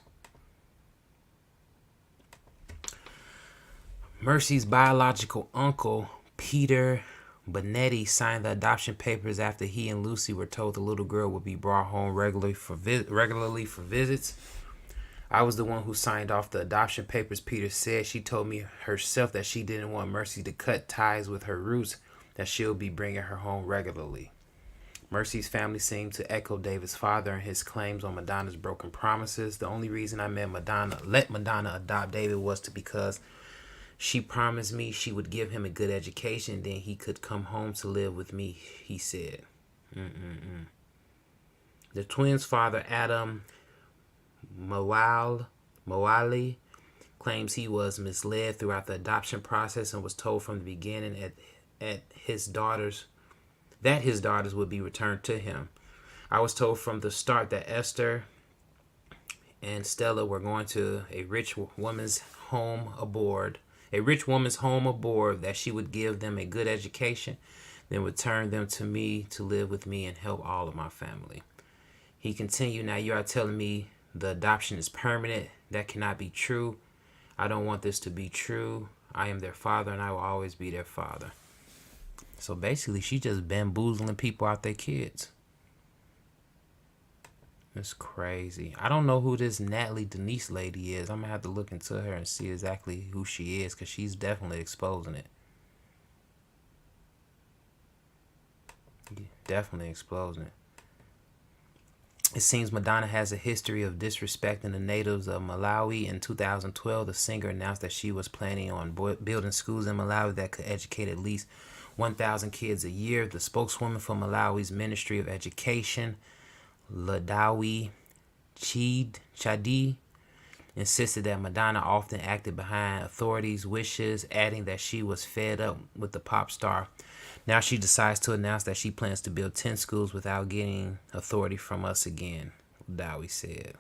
Mercy's biological uncle, Peter Bonetti, signed the adoption papers after he and Lucy were told the little girl would be brought home regularly for visits. I was the one who signed off the adoption papers, Peter said. She told me herself that she didn't want Mercy to cut ties with her roots, that she'll be bringing her home regularly. Mercy's family seemed to echo David's father and his claims on Madonna's broken promises. The only reason I let Madonna adopt David was because she promised me she would give him a good education, then he could come home to live with me, he said. The twins' father, Adam Moali, claims he was misled throughout the adoption process and was told from the beginning at his daughters that his daughters would be returned to him. I was told from the start that Esther and Stella were going to a rich woman's home aboard. That she would give them a good education, then return them to me to live with me and help all of my family. He continued, now you are telling me the adoption is permanent. That cannot be true. I don't want this to be true. I am their father and I will always be their father. So basically, she just bamboozling people out their kids. It's crazy. I don't know who this Natalie Denise lady is. I'm going to have to look into her and see exactly who she is, because she's definitely exposing it. Definitely exposing it. It seems Madonna has a history of disrespecting the natives of Malawi. In 2012, the singer announced that she was planning on building schools in Malawi that could educate at least 1,000 kids a year. The spokeswoman for Malawi's Ministry of Education, Ladawi Chadi, insisted that Madonna often acted behind authorities' wishes, adding that she was fed up with the pop star. Now she decides to announce that she plans to build 10 schools without getting authority from us again, Ladawi said.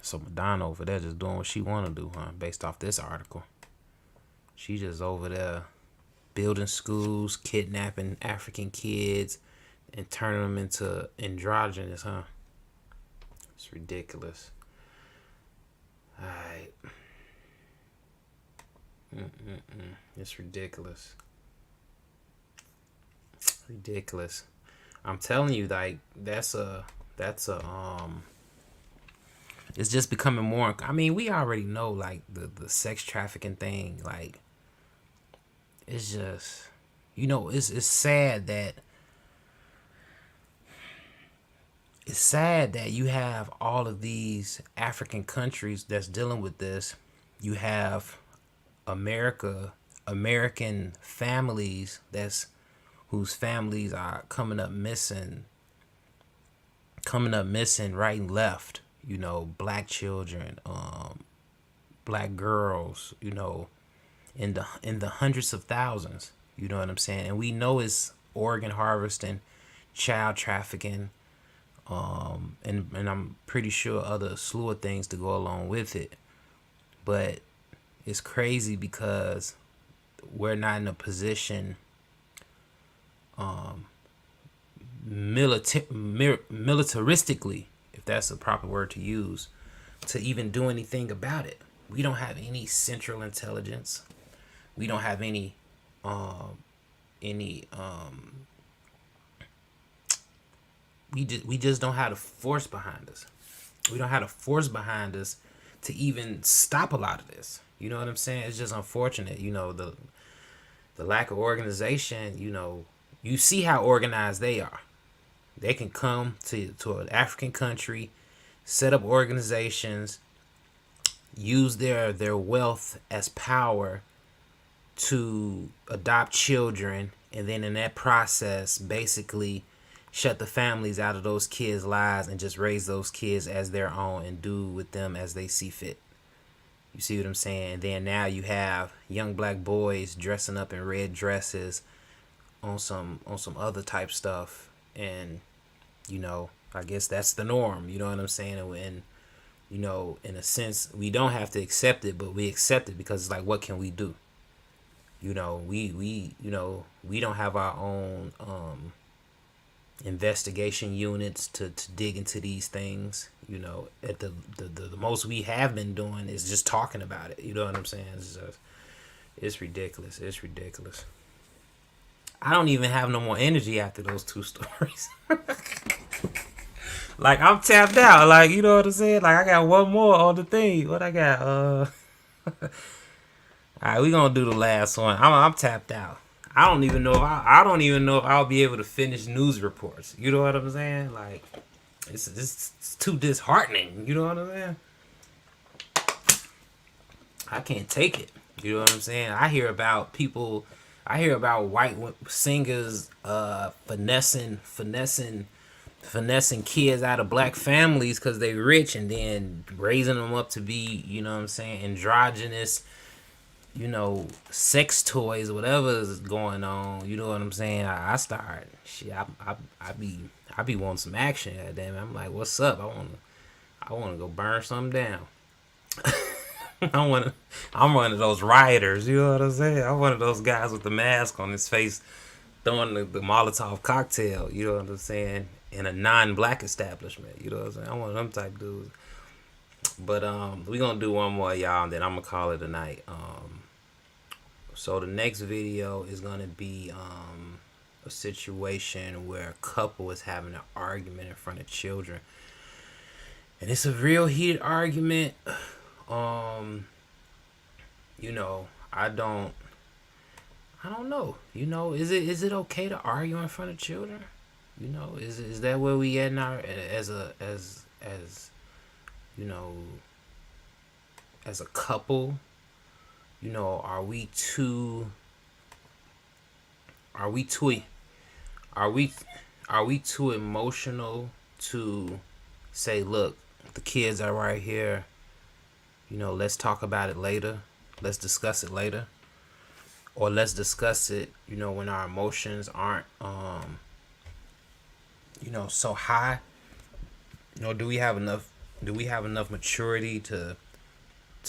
So Madonna over there just doing what she want to do, huh? Based off this article. She just over there building schools, kidnapping African kids, and turning them into androgynous, huh? It's ridiculous. Alright. It's ridiculous. Ridiculous. I'm telling you, like, it's just becoming more. I mean, we already know, like, the sex trafficking thing. Like, it's just, it's sad that you have all of these African countries that's dealing with this. You have American families whose families are coming up missing right and left. Black children, black girls, in the hundreds of thousands. You know what I'm saying? And we know it's organ harvesting, child trafficking, and I'm pretty sure other slew of things to go along with it. But it's crazy because we're not in a position militaristically, if that's the proper word to use, to even do anything about it. We don't have any central intelligence. We don't have any we just don't have the force behind us. We don't have the force behind us to even stop a lot of this. You know what I'm saying? It's just unfortunate. The lack of organization. You see how organized they are. They can come to an African country, set up organizations, use their wealth as power to adopt children, and then in that process basically shut the families out of those kids' lives and just raise those kids as their own and do with them as they see fit. You see what I'm saying? And then now you have young black boys dressing up in red dresses on some other type stuff, and I guess that's the norm. You know what I'm saying? And in a sense, we don't have to accept it, but we accept it because it's like, what can we do? We don't have our own investigation units to dig into these things. At the most we have been doing is just talking about it. You know what I'm saying? It's ridiculous. It's ridiculous. I don't even have no more energy after those two stories. Like, I'm tapped out. Like, you know what I'm saying? Like, I got one more on the thing. What I got? All right, we gonna do the last one. I'm tapped out. I don't even know if I'll be able to finish news reports. You know what I'm saying? Like, it's too disheartening. You know what I'm saying? I can't take it. You know what I'm saying? I hear about white singers finessing finessing kids out of black families because they rich, and then raising them up to be, you know what I'm saying, androgynous, you know, sex toys, whatever is going on. You know what I'm saying? I start shit. I be wanting some action. Damn, I'm like, what's up? I wanna go burn something down. I'm one of those rioters. You know what I'm saying? I'm one of those guys with the mask on his face, throwing the Molotov cocktail. You know what I'm saying? In a non-black establishment. You know what I'm saying? I'm one of them type dudes. But we gonna do one more, y'all, and then I'm gonna call it a night. So the next video is gonna be a situation where a couple is having an argument in front of children, and it's a real heated argument. You know, I don't know. You know, is it okay to argue in front of children? You know, is that where we at now as you know, as a couple? You know, are we too emotional to say, look, the kids are right here. You know, let's talk about it later. Let's discuss it later. Or let's discuss it, you know, when our emotions aren't you know, so high. You know, do we have enough maturity to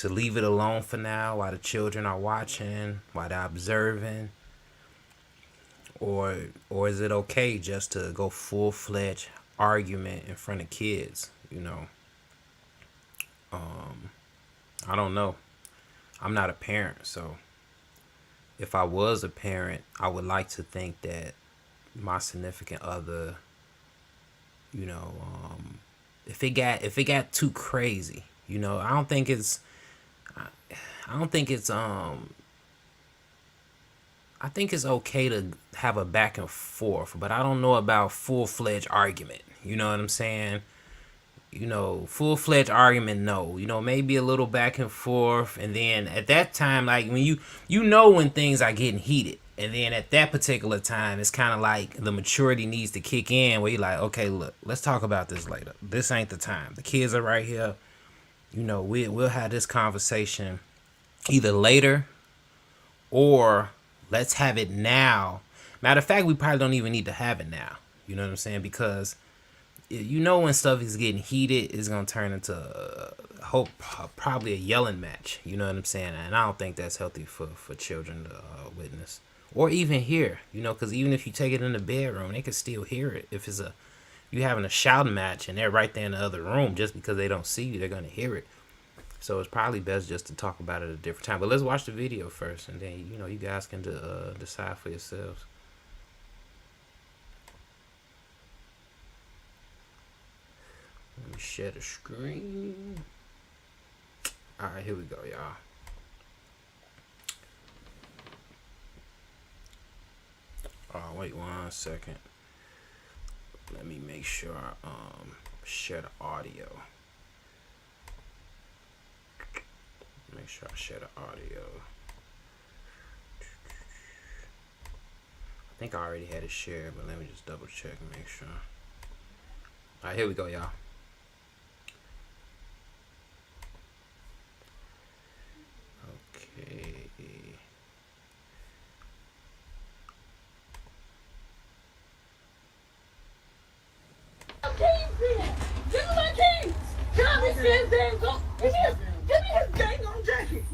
leave it alone for now while the children are watching, while they're observing? Or is it okay just to go full-fledged argument in front of kids, you know? I don't know. I'm not a parent, so if I was a parent, I would like to think that my significant other, you know, if it got too crazy, you know, I don't think it's I think it's okay to have a back and forth, but I don't know about full-fledged argument. You know what I'm saying? You know, full-fledged argument, no. You know, maybe a little back and forth, and then at that time, like, when you know when things are getting heated, and then at that particular time, it's kind of like the maturity needs to kick in, where you're like, okay, look, let's talk about this later. This ain't the time. The kids are right here. You know, we'll have this conversation either later, or let's have it now. Matter of fact, we probably don't even need to have it now. You know what I'm saying? Because you know when stuff is getting heated, it's gonna turn into probably a yelling match. You know what I'm saying? And I don't think that's healthy for children to witness or even hear. You know, because even if you take it in the bedroom, they can still hear it. If you having a shouting match and they're right there in the other room, just because they don't see you, they're gonna hear it. So it's probably best just to talk about it at a different time. But let's watch the video first, and then, you know, you guys can decide for yourselves. Let me share the screen. All right, here we go, y'all. Oh, wait 1 second. Let me make sure I share the audio. Make sure I share the audio. I think I already had it shared, but let me just double check and make sure. All right, here we go, y'all. Okay. Give me my keys! Can I be scared damn go? Give me his dang on jacket!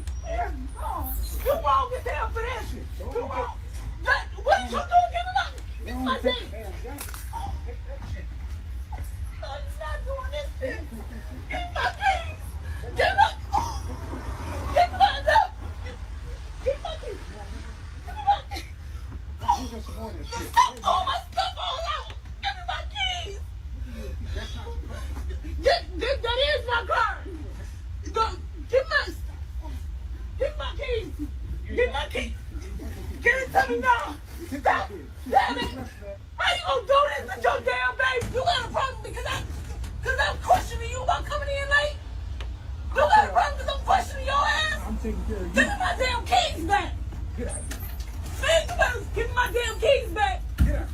You wrong as hell for that shit! You wrong! What you doing? Give me my thing! No, you're not doing this shit! Give me my keys! Give me my... Give me my... Give me my keys! Give me my keys! Stop throwing my stuff all out! Give me my keys! That is my car. Give my keys. Give my keys. Give it to me now. Stop. Damn it. How you gonna do this with your damn baby? You got a problem because I'm questioning you about coming in late? You got a problem because I'm questioning your ass? I'm taking care of you. Give me my damn keys back. Get out. Man, you better give me my damn keys back. Get out.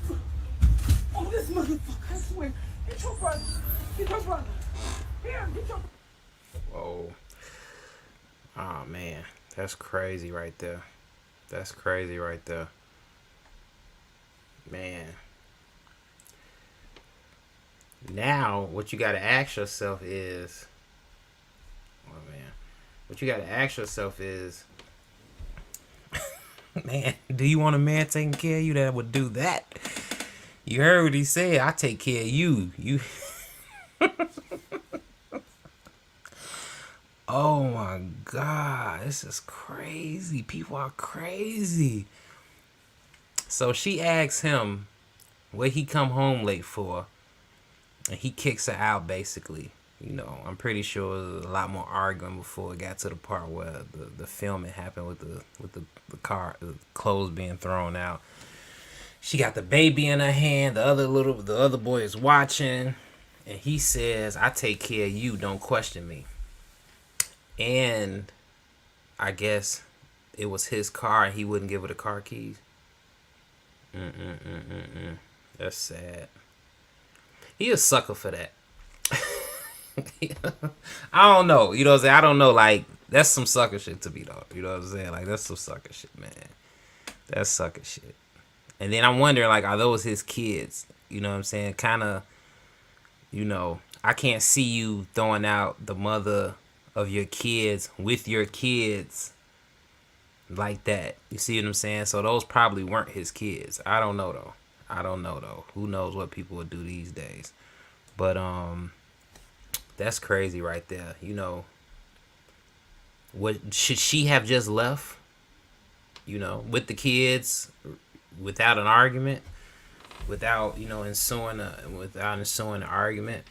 Oh, this motherfucker, I swear. brother. Get your brother. Here, get your. Whoa. Oh man, that's crazy right there. That's crazy right there. Man. Now, what you gotta ask yourself is, oh man, what you gotta ask yourself is, man, do you want a man taking care of you that would do that? You heard what he said. I take care of you. You. Oh my God, this is crazy. People are crazy. So she asks him what he come home late for, and he kicks her out basically. You know, I'm pretty sure there was a lot more arguing before it got to the part where the filming happened with the car, the clothes being thrown out. She got the baby in her hand. The other boy is watching, and he says, "I take care of you. Don't question me." And I guess it was his car, and he wouldn't give her the car keys. That's sad. He a sucker for that. I don't know. You know what I'm saying? I don't know. Like, that's some sucker shit to me, though. You know what I'm saying? Like, that's some sucker shit, man. That's sucker shit. And then I'm wondering, like, are those his kids? You know what I'm saying? Kind of, you know, I can't see you throwing out the mother of your kids with your kids like that. You see what I'm saying? So those probably weren't his kids. I don't know, though. Who knows what people would do these days? But, that's crazy right there. You know, what should she have just left? You know, with the kids, without an argument, without ensuing an argument.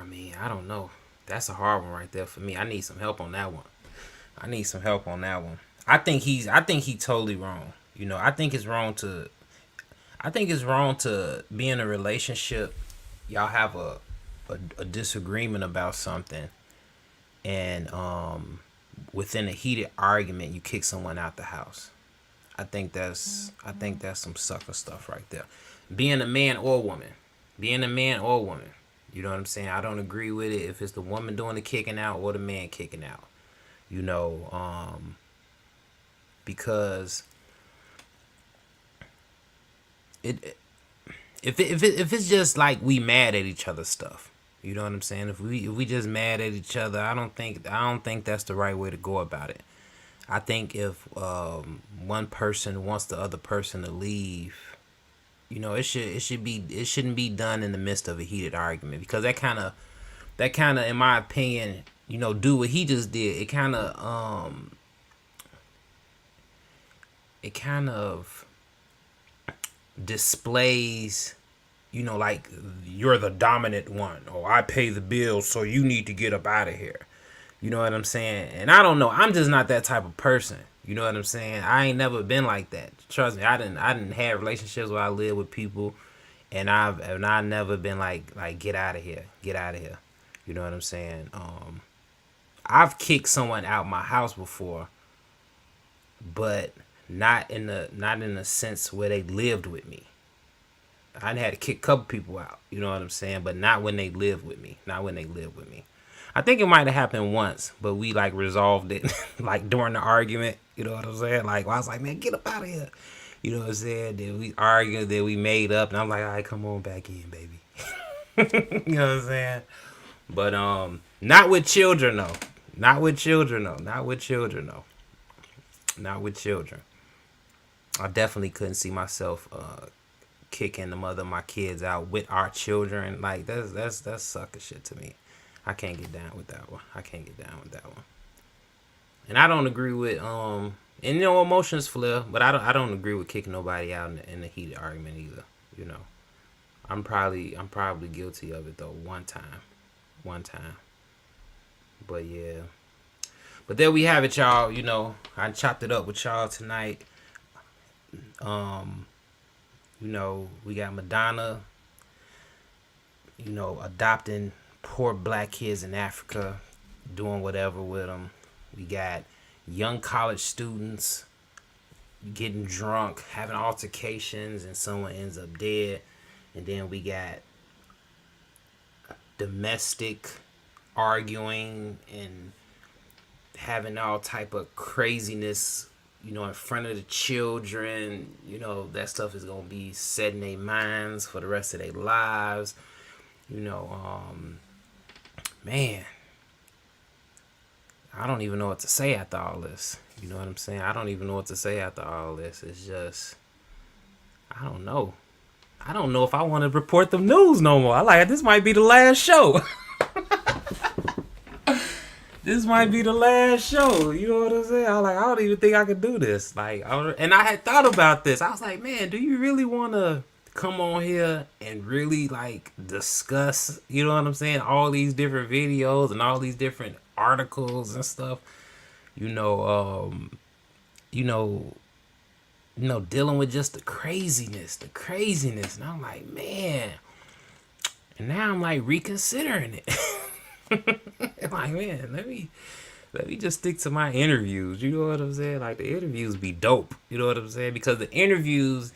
I mean, I don't know. That's a hard one right there for me. I need some help on that one. I think he totally wrong. You know, I think it's wrong to be in a relationship. Y'all have a disagreement about something, and within a heated argument, you kick someone out the house. I think that's some sucker stuff right there. Being a man or woman. You know what I'm saying? I don't agree with it if it's the woman doing the kicking out or the man kicking out. You know, because if it's just like we mad at each other's stuff, you know what I'm saying? If we just mad at each other, I don't think that's the right way to go about it. I think if one person wants the other person to leave, you know, it shouldn't be done in the midst of a heated argument, because that kind of in my opinion, you know, do what he just did. It kind of displays, you know, like you're the dominant one, or I pay the bills, so you need to get up out of here. You know what I'm saying? And I don't know. I'm just not that type of person. You know what I'm saying? I ain't never been like that. Trust me. I didn't have relationships where I lived with people, and I've never been like get out of here. You know what I'm saying? I've kicked someone out my house before, but not in the sense where they lived with me. I had to kick a couple people out. You know what I'm saying? But not when they lived with me. I think it might have happened once, but we like resolved it like during the argument. You know what I'm saying? Like, I was like, man, get up out of here. You know what I'm saying? Then we argued, then we made up, and I'm like, all right, come on back in, baby. You know what I'm saying? But not with children though. Not with children. I definitely couldn't see myself kicking the mother of my kids out with our children. Like, that's sucker shit to me. I can't get down with that one. And I don't agree with and you know, emotions flare, but I don't agree with kicking nobody out in a heated argument either. You know, I'm probably guilty of it though one time. But yeah. But there we have it, y'all. You know, I chopped it up with y'all tonight. You know, we got Madonna, you know, adopting poor black kids in Africa, doing whatever with them. We got young college students getting drunk, having altercations, and someone ends up dead. And then we got domestic arguing and having all type of craziness, in front of the children. That stuff is gonna be set in their minds for the rest of their lives. Man, I don't even know what to say after all this. You know what I'm saying? I don't even know what to say after all this. It's just, I don't know. I don't know if I want to report the news no more. This might be the last show. This might be the last show. You know what I'm saying? I don't even think I could do this. And I had thought about this. I was like, man, do you really want to come on here and really discuss, you know what I'm saying, all these different videos and all these different articles and stuff, dealing with just the craziness. And I'm like, man. And now I'm reconsidering it. Man, let me just stick to my interviews. You know what I'm saying? The interviews be dope. You know what I'm saying? Because the interviews,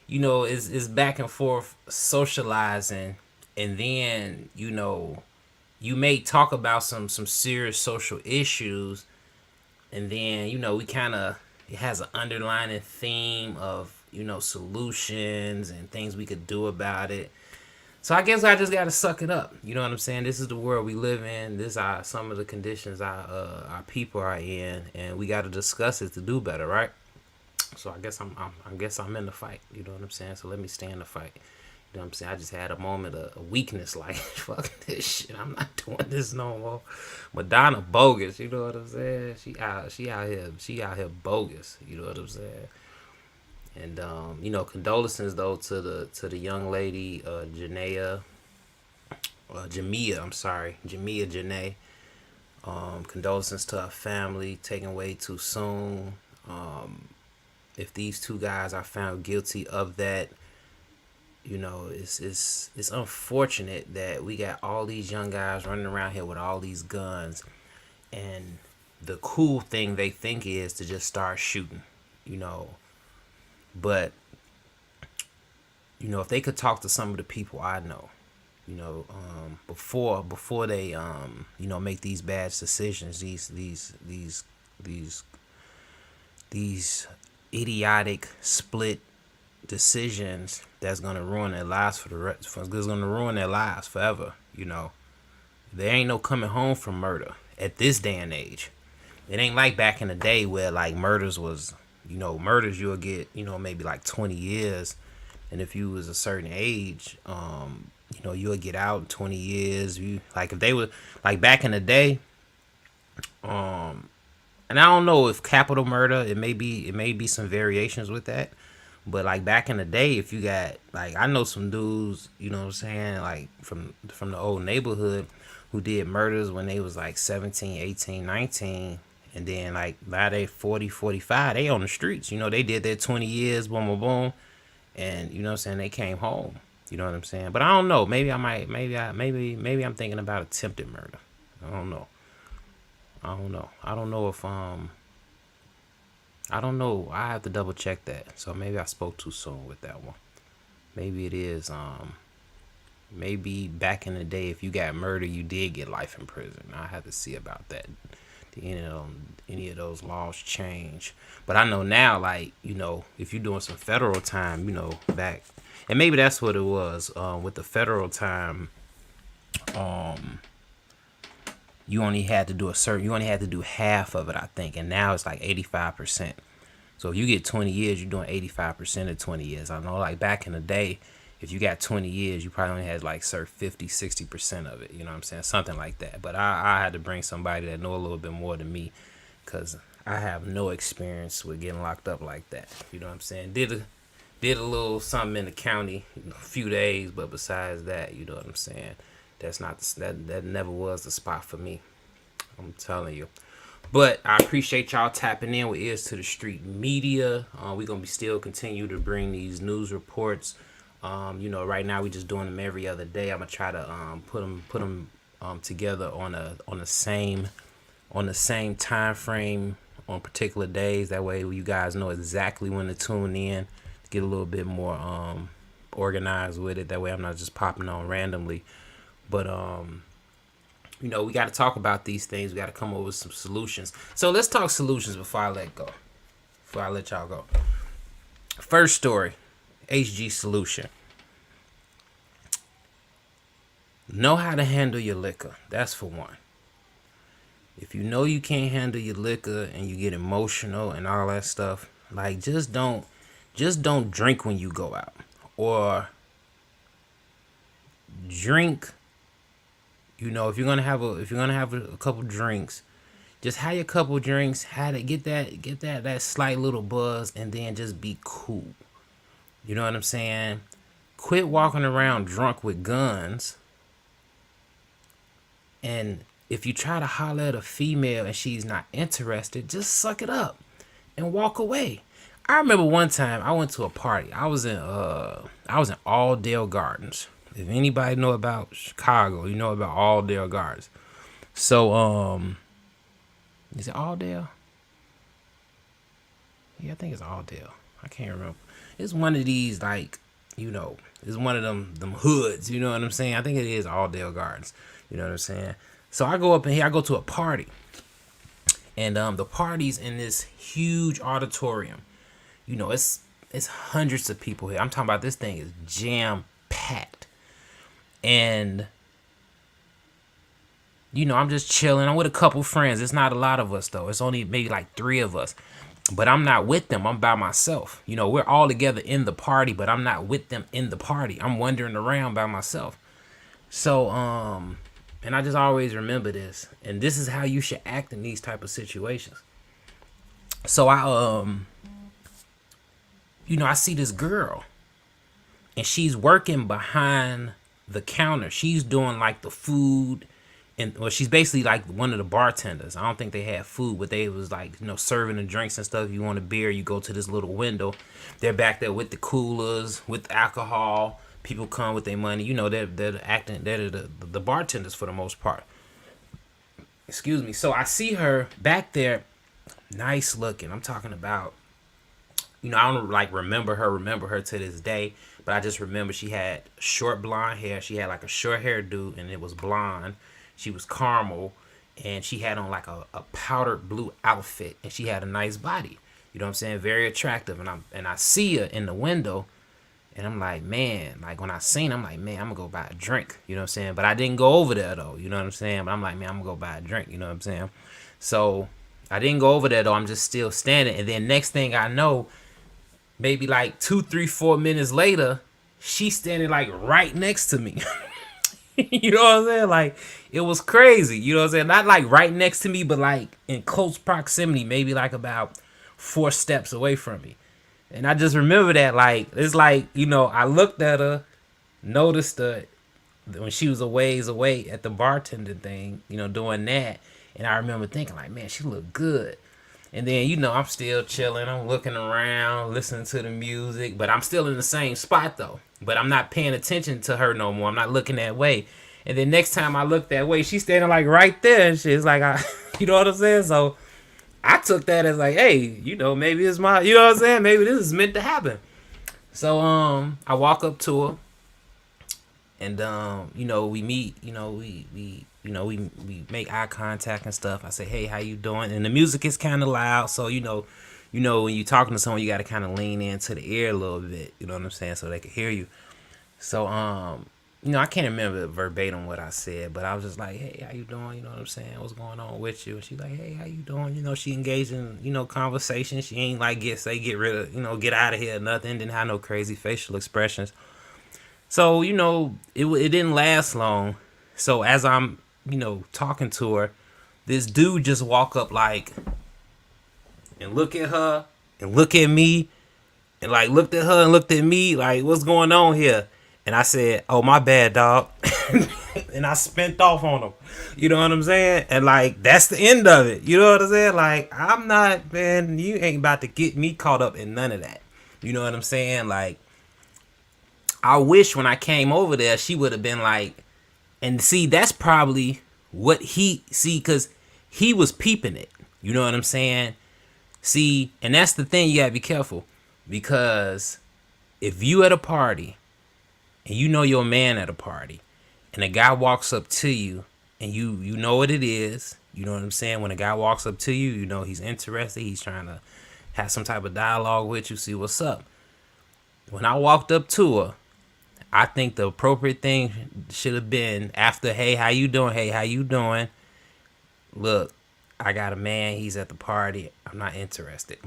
is back and forth socializing, and then you may talk about some serious social issues, and then we kind of, it has an underlining theme of solutions and things we could do about it. So I guess I just gotta suck it up. You know what I'm saying? This is the world we live in. This are some of the conditions our people are in, and we gotta discuss it to do better, right? So I guess I'm in the fight. You know what I'm saying? So let me stay in the fight. You know what I'm saying? I just had a moment of weakness, fuck this shit. I'm not doing this no more. Madonna bogus. You know what I'm saying? She out here bogus. You know what I'm saying? And condolences though to the young lady, Jamia Janae. Condolences to her family, taken way too soon. If these two guys are found guilty of that, it's unfortunate that we got all these young guys running around here with all these guns, and the cool thing they think is to just start shooting, But, if they could talk to some of the people I know, before they, make these bad decisions, these idiotic split decisions that's gonna ruin their lives forever. There ain't no coming home from murder at this day and age. It ain't like back in the day where murders was, murders you'll get, maybe 20 years. And if you was a certain age, you'll get out in 20 years. If they were back in the day, and I don't know if capital murder, it may be some variations with that. But back in the day, if you got I know some dudes, you know what I'm saying, from the old neighborhood who did murders when they was 17, 18, 19. And then now they 40, 45, they on the streets. They did their 20 years, boom, boom, boom. And you know what I'm saying, they came home. You know what I'm saying? But I don't know. Maybe I'm thinking about attempted murder. I don't know. I don't know if I don't know. I have to double check that. So maybe I spoke too soon with that one. Maybe it is maybe back in the day, if you got murder, you did get life in prison. I have to see about that. Any of those laws change. But I know now, if you're doing some federal time, back, and maybe that's what it was, with the federal time, you only had to do half of it, I think, and now it's 85%. So if you get 20 years, you're doing 85% of 20 years. I know, back in the day, if you got 20 years, you probably only had served 50, 60% of it. You know what I'm saying? Something like that. But I had to bring somebody that know a little bit more than me, because I have no experience with getting locked up like that. You know what I'm saying? Did a little something in the county, a few days, but besides that, you know what I'm saying? That's not that never was the spot for me. I'm telling you. But I appreciate y'all tapping in with Ears to the Street Media. We're gonna be still continue to bring these news reports. Right now we just doing them every other day. I'm gonna try to put them together on the same time frame on particular days. That way you guys know exactly when to tune in, get a little bit more organized with it. That way I'm not just popping on randomly. But we got to talk about these things. We got to come up with some solutions. So let's talk solutions before I let go. Before I let y'all go. First story, HG solution. Know how to handle your liquor. That's for one. If you know you can't handle your liquor and you get emotional and all that stuff, like just don't drink when you go out, or drink. If you're gonna have a couple drinks, just have your couple drinks, get that slight little buzz, and then just be cool. You know what I'm saying? Quit walking around drunk with guns. And if you try to holler at a female and she's not interested, just suck it up and walk away. I remember one time I went to a party. I was in Alldale Gardens. If anybody know about Chicago, you know about Alldale Gardens. So is it Alldale? Yeah, I think it's Alldale. I can't remember. It's one of these, like, it's one of them hoods, you know what I'm saying? I think it is Alldale Gardens. You know what I'm saying? So I go up in here, I go to a party. And the party's in this huge auditorium. It's hundreds of people here. I'm talking about this thing is jam-packed. And, I'm just chilling. I'm with a couple friends. It's not a lot of us, though. It's only maybe like 3 of us. But I'm not with them. I'm by myself. We're all together in the party, but I'm not with them in the party. I'm wandering around by myself. So, and I just always remember this. And this is how you should act in these type of situations. So I see this girl. And she's working behind the counter. She's doing like the food. She's basically like one of the bartenders. I don't think they had food, but they was like, serving the drinks and stuff. You want a beer, you go to this little window. They're back there with the coolers, with alcohol. People come with their money. They're acting. They're the bartenders for the most part. Excuse me. So I see her back there, nice looking. I'm talking about, I don't like remember her to this day, but I just remember she had short blonde hair. She had like a short hairdo, and it was blonde. She was caramel, and she had on like a powdered blue outfit, and she had a nice body. You know what I'm saying? Very attractive. And I see her in the window, and I'm like, man, like when I seen her, I'm like, man, I'm gonna go buy a drink. You know what I'm saying? But I didn't go over there though. You know what I'm saying? But I'm like, man, I'm gonna go buy a drink. You know what I'm saying? So I didn't go over there though. I'm just still standing. And then next thing I know, maybe like 2, 3, 4 minutes later, she's standing like right next to me. You know what I'm saying? Like, it was crazy. You know what I'm saying? Not like right next to me, but like in close proximity, maybe like about 4 steps away from me. And I just remember that, like, it's like, I looked at her, noticed her when she was a ways away at the bartender thing, doing that. And I remember thinking, like, man, she looked good. And then, I'm still chilling. I'm looking around, listening to the music. But I'm still in the same spot, though. But I'm not paying attention to her no more. I'm not looking that way. And then next time I look that way, she's standing, like, right there. And shit. It's like, you know what I'm saying? So I took that as, like, hey, maybe it's my, you know what I'm saying? Maybe this is meant to happen. So I walk up to her. And, we meet, we make eye contact and stuff. I say, hey, how you doing? And the music is kind of loud. So, when you're talking to someone, you got to kind of lean into the ear a little bit. You know what I'm saying? So they can hear you. So, I can't remember verbatim what I said, but I was just like, hey, how you doing? You know what I'm saying? What's going on with you? And she's like, hey, how you doing? She engaged in, conversation. She ain't like, get rid of, get out of here or nothing. Didn't have no crazy facial expressions. So, it didn't last long. So as I'm, talking to her, this dude just walk up like, and look at her and look at me and like looked at her and looked at me like, what's going on here? And I said, oh, my bad, dog. And I spent off on him. You know what I'm saying? And like, that's the end of it. You know what I'm saying? Like, I'm not, man, you ain't about to get me caught up in none of that. You know what I'm saying? Like, I wish when I came over there, she would have been like, and see, that's probably what because he was peeping it. You know what I'm saying? See, and that's the thing, you gotta be careful. Because if you at a party and you know your man at a party and a guy walks up to you and you know what it is, you know what I'm saying? When a guy walks up to you, you know he's interested, he's trying to have some type of dialogue with you, see what's up. When I walked up to her, I think the appropriate thing should have been after, hey, how you doing? Hey, how you doing? Look, I got a man, he's at the party, I'm not interested.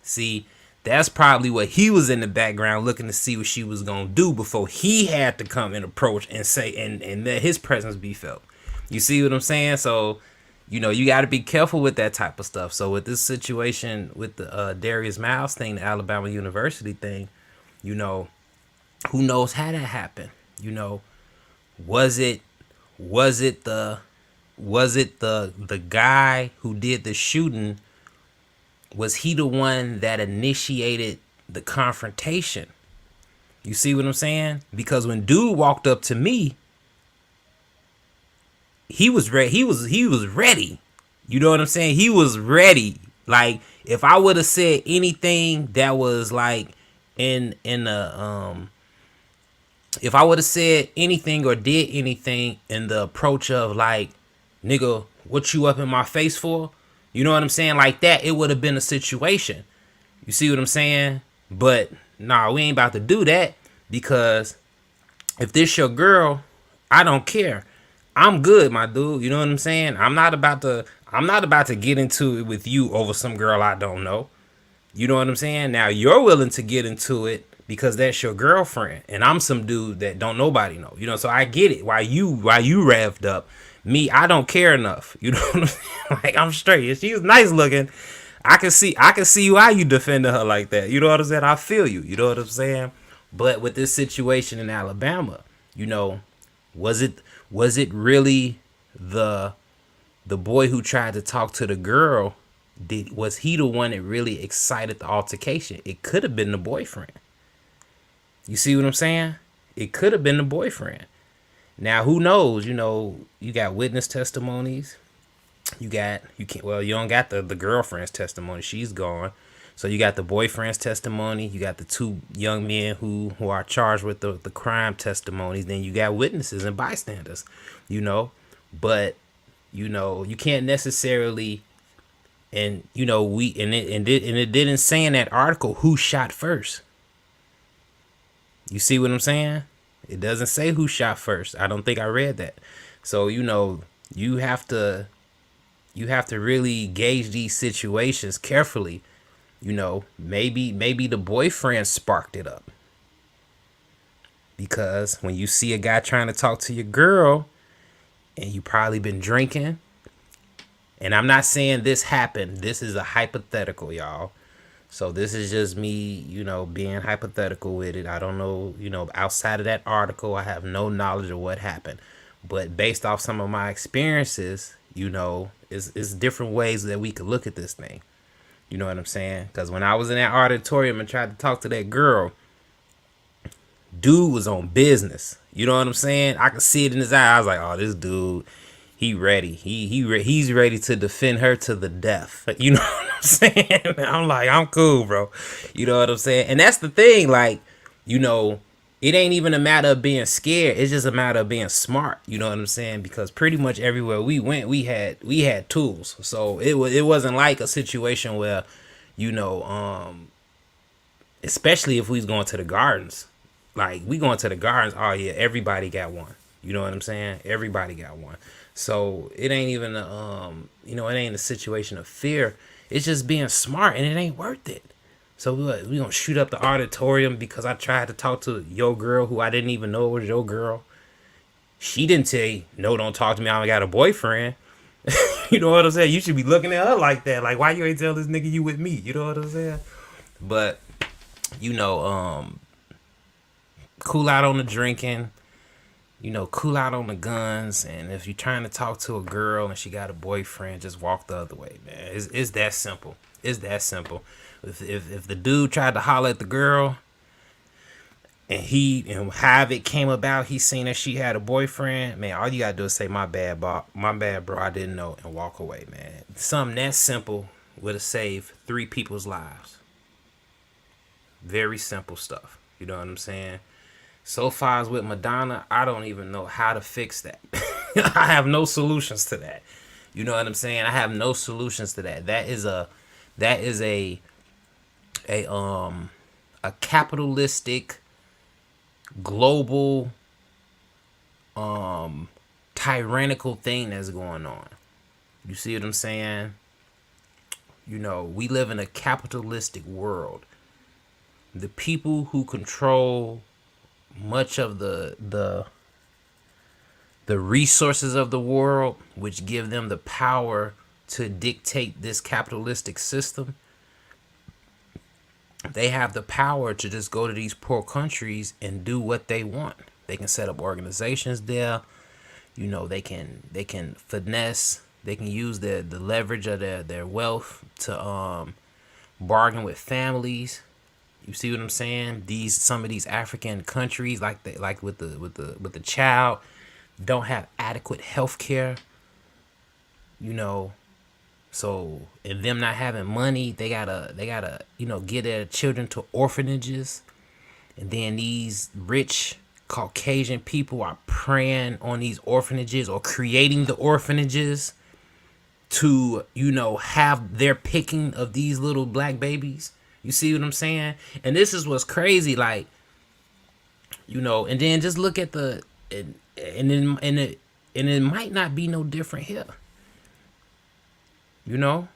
See, that's probably what he was in the background looking to see what she was gonna do before he had to come and approach and say and let his presence be felt. You see what I'm saying? So, you know, you got to be careful with that type of stuff. So with this situation with the Darius Miles thing, the Alabama University thing, you know, who knows how that happened? You know, was it the guy who did the shooting? Was he the one that initiated the confrontation? You see what I'm saying? Because when dude walked up to me, he was ready. He was ready. You know what I'm saying? He was ready. Like if I would have said anything that was like in the if I would have said anything or did anything in the approach of like, nigga, what you up in my face for? You know what I'm saying? Like that, it would have been a situation. You see what I'm saying? But nah, we ain't about to do that, because if this your girl, I don't care. I'm good, my dude. You know what I'm saying? I'm not about to get into it with you over some girl I don't know. You know what I'm saying? Now you're willing to get into it because that's your girlfriend, and I'm some dude that don't nobody know. You know, so I get it. Why you revved up. Me, I don't care enough. You know what I'm saying? Like I'm straight. If she was nice looking, I can see why you defended her like that. You know what I'm saying? I feel you. You know what I'm saying? But with this situation in Alabama, you know, was it really the boy who tried to talk to the girl? Was he the one that really excited the altercation? It could have been the boyfriend. You see what I'm saying? It could have been the boyfriend. Now who knows? You know, you got witness testimonies. You don't got the girlfriend's testimony. She's gone. So you got the boyfriend's testimony. You got the two young men who are charged with the crime testimonies. Then you got witnesses and bystanders. You know, but you know you can't necessarily. And you know it didn't say in that article who shot first. You see what I'm saying? It doesn't say who shot first. I don't think I read that. So you know you have to really gauge these situations carefully. You know, maybe the boyfriend sparked it up. Because when you see a guy trying to talk to your girl and you probably been drinking, and I'm not saying this happened. This is a hypothetical, y'all. So this is just me, you know, being hypothetical with it. I don't know, you know, outside of that article, I have no knowledge of what happened. But based off some of my experiences, you know, it's different ways that we could look at this thing. You know what I'm saying? Because when I was in that auditorium and tried to talk to that girl, dude was on business. You know what I'm saying? I could see it in his eye. I was like, oh, this dude, he ready. He's ready to defend her to the death. You know what I'm saying? I'm like, I'm cool, bro. You know what I'm saying? And that's the thing. Like, you know, it ain't even a matter of being scared. It's just a matter of being smart. You know what I'm saying? Because pretty much everywhere we went, we had tools. So it wasn't like a situation where, you know, especially if we was going to the gardens. Like, we going to the gardens, oh yeah, everybody got one. You know what I'm saying? Everybody got one. So it ain't even you know, it ain't a situation of fear. It's just being smart, and it ain't worth it. So we gonna shoot up the auditorium because I tried to talk to your girl who I didn't even know was your girl. She didn't tell you, no, don't talk to me, I got a boyfriend. You know what I'm saying? You should be looking at her like that. Like, why you ain't tell this nigga you with me? You know what I'm saying? But, you know, cool out on the drinking. You know, cool out on the guns. And if you're trying to talk to a girl and she got a boyfriend, just walk the other way, man. It's that simple. It's that simple. If the dude tried to holler at the girl and how it came about, he seen that she had a boyfriend, man, all you gotta do is say, my bad, bro, I didn't know, and walk away, man. Something that simple, would have saved 3 people's lives. Very simple stuff. You know what I'm saying? So far as with Madonna, I don't even know how to fix that. I have no solutions to that. You know what I'm saying? I have no solutions to that. That is a capitalistic global tyrannical thing that's going on. You see what I'm saying? You know, we live in a capitalistic world. The people who control much of the resources of the world, which give them the power to dictate this capitalistic system, they have the power to just go to these poor countries and do what they want. They can set up organizations there. You know, they can finesse. They can use the leverage of their wealth to bargain with families. You see what I'm saying? Some of these African countries, like with the child, don't have adequate health care. You know, so and them not having money, they gotta get their children to orphanages, and then these rich Caucasian people are preying on these orphanages or creating the orphanages to have their picking of these little black babies. You see what I'm saying? And this is what's crazy, like, and then just look at and it might not be no different here. What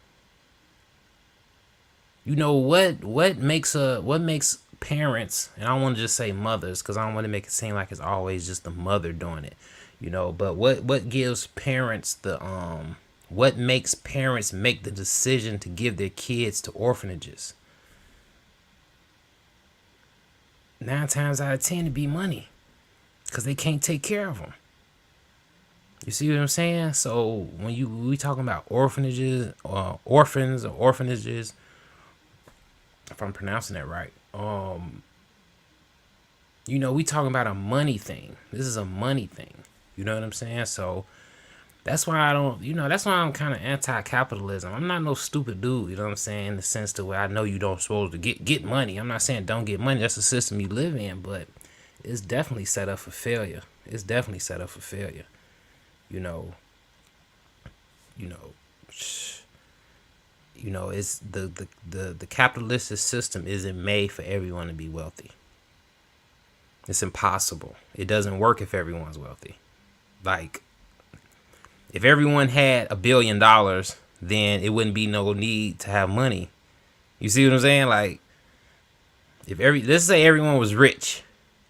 makes parents, and I don't want to just say mothers because I don't want to make it seem like it's always just the mother doing it, but what gives parents what makes parents make the decision to give their kids to orphanages? 9 times out of 10 it'd be money, because they can't take care of them. You see what I'm saying? So when we talking about orphanages, orphans or orphanages, if I'm pronouncing that right, we talking about a money thing. This is a money thing. You know what I'm saying? So that's why that's why I'm kind of anti-capitalism. I'm not no stupid dude, you know what I'm saying, in the sense to where I know you don't supposed to get money. I'm not saying don't get money. That's the system you live in, but it's definitely set up for failure. It's definitely set up for failure. It's the capitalist system isn't made for everyone to be wealthy. It's impossible. It doesn't work if everyone's wealthy. Like, if everyone had $1 billion, then it wouldn't be no need to have money. You see what I'm saying? Like, let's say everyone was rich,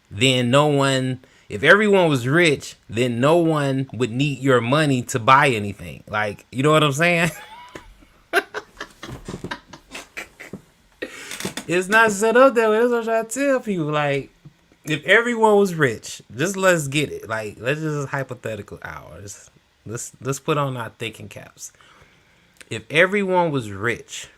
then if everyone was rich, then no one would need your money to buy anything. Like, you know what I'm saying? It's not set up that way. That's what I'm trying to tell people. Like, if everyone was rich, just let's get it. Like, let's just hypothetical hours. Let's put on our thinking caps. If everyone was rich,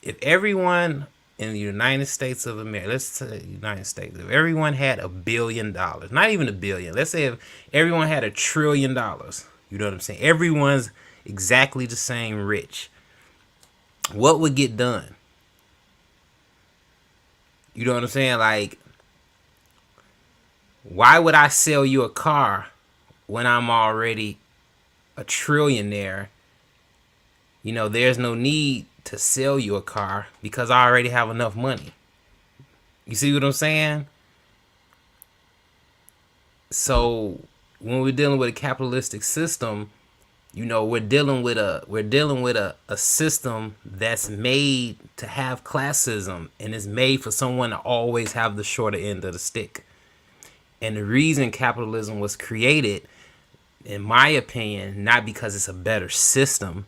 if everyone in the United States of America, let's say United States, if everyone had $1 billion, not even $1 billion, let's say if everyone had $1 trillion, you know what I'm saying? Everyone's exactly the same rich. What would get done? You know what I'm saying? Like, why would I sell you a car when I'm already a trillionaire? There's no need to sell you a car because I already have enough money. You see what I'm saying? So when we're dealing with a capitalistic system, we're dealing with a system that's made to have classism, and it's made for someone to always have the shorter end of the stick. And the reason capitalism was created, in my opinion, not because it's a better system,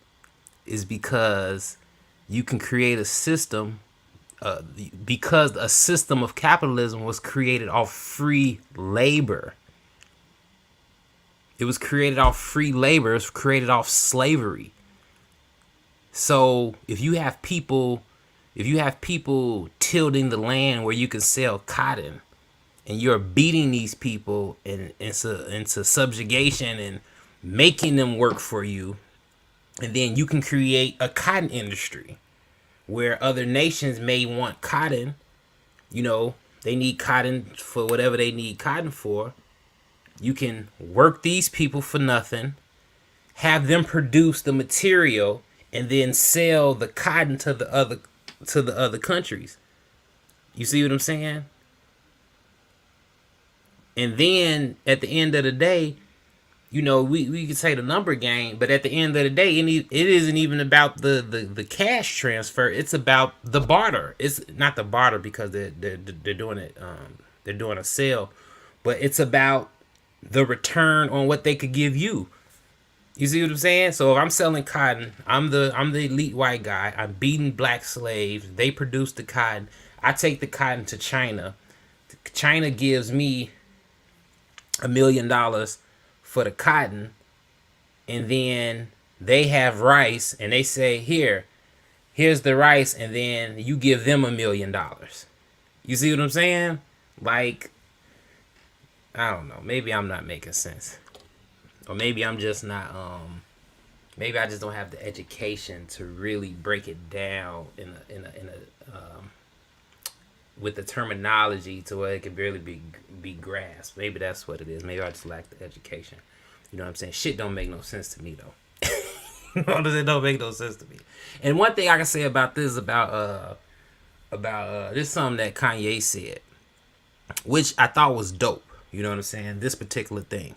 is because you can create a system, because a system of capitalism was created off free labor. It was created off free labor. It was created off slavery. So if you have people tilling the land where you can sell cotton, and you're beating these people into subjugation and making them work for you, and then you can create a cotton industry. where other nations may want cotton, they need cotton for whatever they need cotton for. You can work these people for nothing, have them produce the material, and then sell the cotton to the other countries. You see what I'm saying? And then at the end of the day, we could say the number game, but at the end of the day, it isn't even about the cash transfer. It's about the barter. It's not the barter because they're doing it. They're doing a sale, but it's about the return on what they could give you. You see what I'm saying? So if I'm selling cotton, I'm the elite white guy. I'm beating black slaves. They produce the cotton. I take the cotton to China. China gives me $1 million for the cotton, and then they have rice, and they say, here's the rice, and then you give them $1 million. You see what I'm saying? Like, I don't know. Maybe I'm not making sense, or maybe I'm just not. Maybe I just don't have the education to really break it down in a with the terminology to where it can barely be grasped. Maybe that's what it is. Maybe I just lack the education. You know what I'm saying? Shit don't make no sense to me though. You know what I'm saying? It don't make no sense to me. And one thing I can say about this about this is something that Kanye said, which I thought was dope. You know what I'm saying? This particular thing.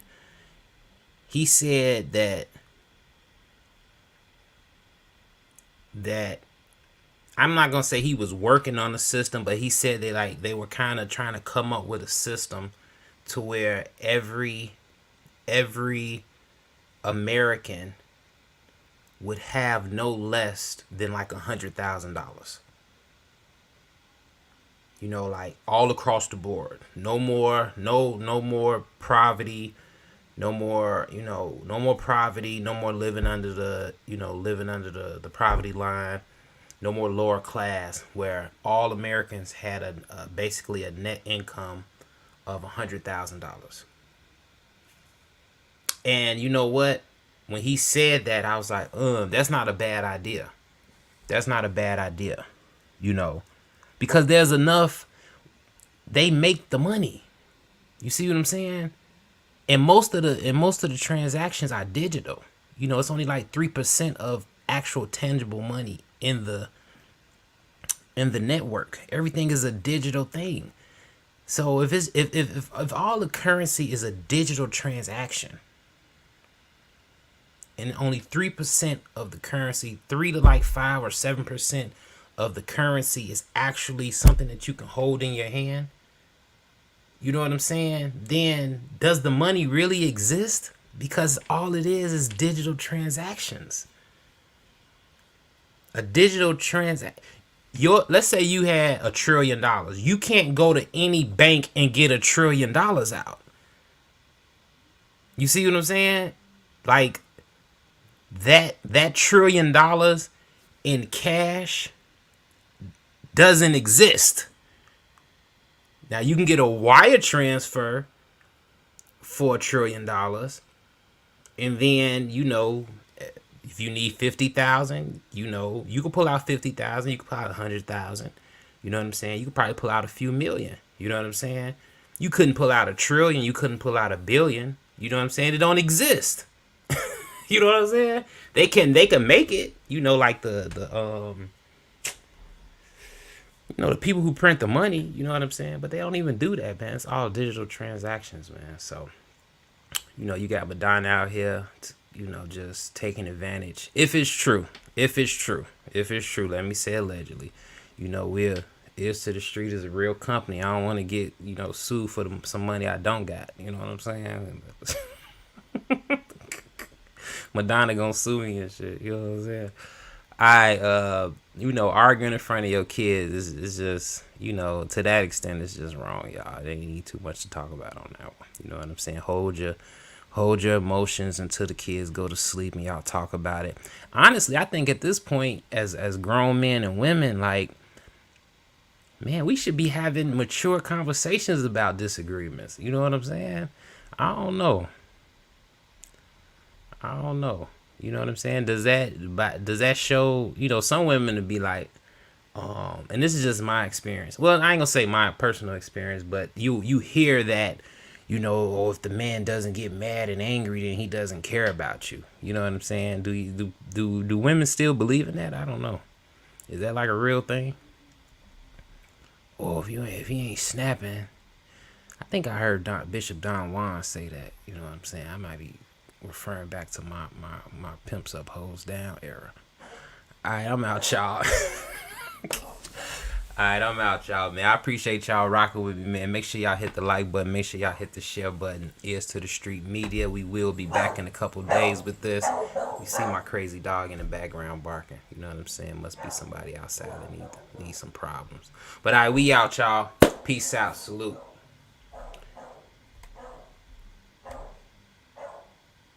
He said that I'm not gonna say he was working on the system, but he said that like they were kind of trying to come up with a system to where every American would have no less than like $100,000. Like all across the board. No more poverty. No more, no more poverty. No more living under the poverty line. No more lower class, where all Americans had basically a net income of $100,000. And you know what? When he said that, I was like, that's not a bad idea. That's not a bad idea, because there's enough. They make the money. You see what I'm saying? And most of the transactions are digital. It's only like 3% of actual tangible money in the network. Everything is a digital thing. So if all the currency is a digital transaction, and only 3% of the currency, 3 to like 5 or 7% of the currency is actually something that you can hold in your hand. You know what I'm saying? Then does the money really exist? Because all it is digital transactions. A digital transaction. Let's say you had $1 trillion. You can't go to any bank and get $1 trillion out. You see what I'm saying? Like that $1 trillion in cash doesn't exist. Now you can get a wire transfer for $1 trillion, and then if you need 50,000, you can pull out 50,000. You can pull out 100,000. You know what I'm saying? You could probably pull out a few million. You know what I'm saying? You couldn't pull out $1 trillion. You couldn't pull out $1 billion. You know what I'm saying? It don't exist. You know what I'm saying? They can make it. Like the people who print the money, you know what I'm saying? But they don't even do that, man. It's all digital transactions, man. So, you got Madonna out here, just taking advantage. If it's true, let me say allegedly. We're Ears to the Street is a real company. I don't want to get, sued for some money I don't got. You know what I'm saying? Madonna gonna sue me and shit. You know what I'm saying? Arguing in front of your kids is just, to that extent, it's just wrong, y'all. They need too much to talk about on that one. You know what I'm saying? Hold your emotions until the kids go to sleep and y'all talk about it. Honestly, I think at this point, as grown men and women, like, man, we should be having mature conversations about disagreements. You know what I'm saying? I don't know. You know what I'm saying? Does that show, some women would be like, And this is just my experience. Well, I ain't gonna say my personal experience, but you hear that, oh, if the man doesn't get mad and angry, then he doesn't care about you. You know what I'm saying? Do women still believe in that? I don't know. Is that like a real thing? Or if he ain't snapping, I think I heard Bishop Don Juan say that. You know what I'm saying? I might be referring back to my pimps up hoes down era. All right, I'm out, y'all. Alright, I'm out, y'all, man. I appreciate y'all rocking with me, man. Make sure y'all hit the like button. Make sure y'all hit the share button. Ears to the Street Media. We will be back in a couple days with this. You see my crazy dog in the background barking. You know what I'm saying? Must be somebody outside that need some problems. But alright, we out, y'all. Peace out. Salute.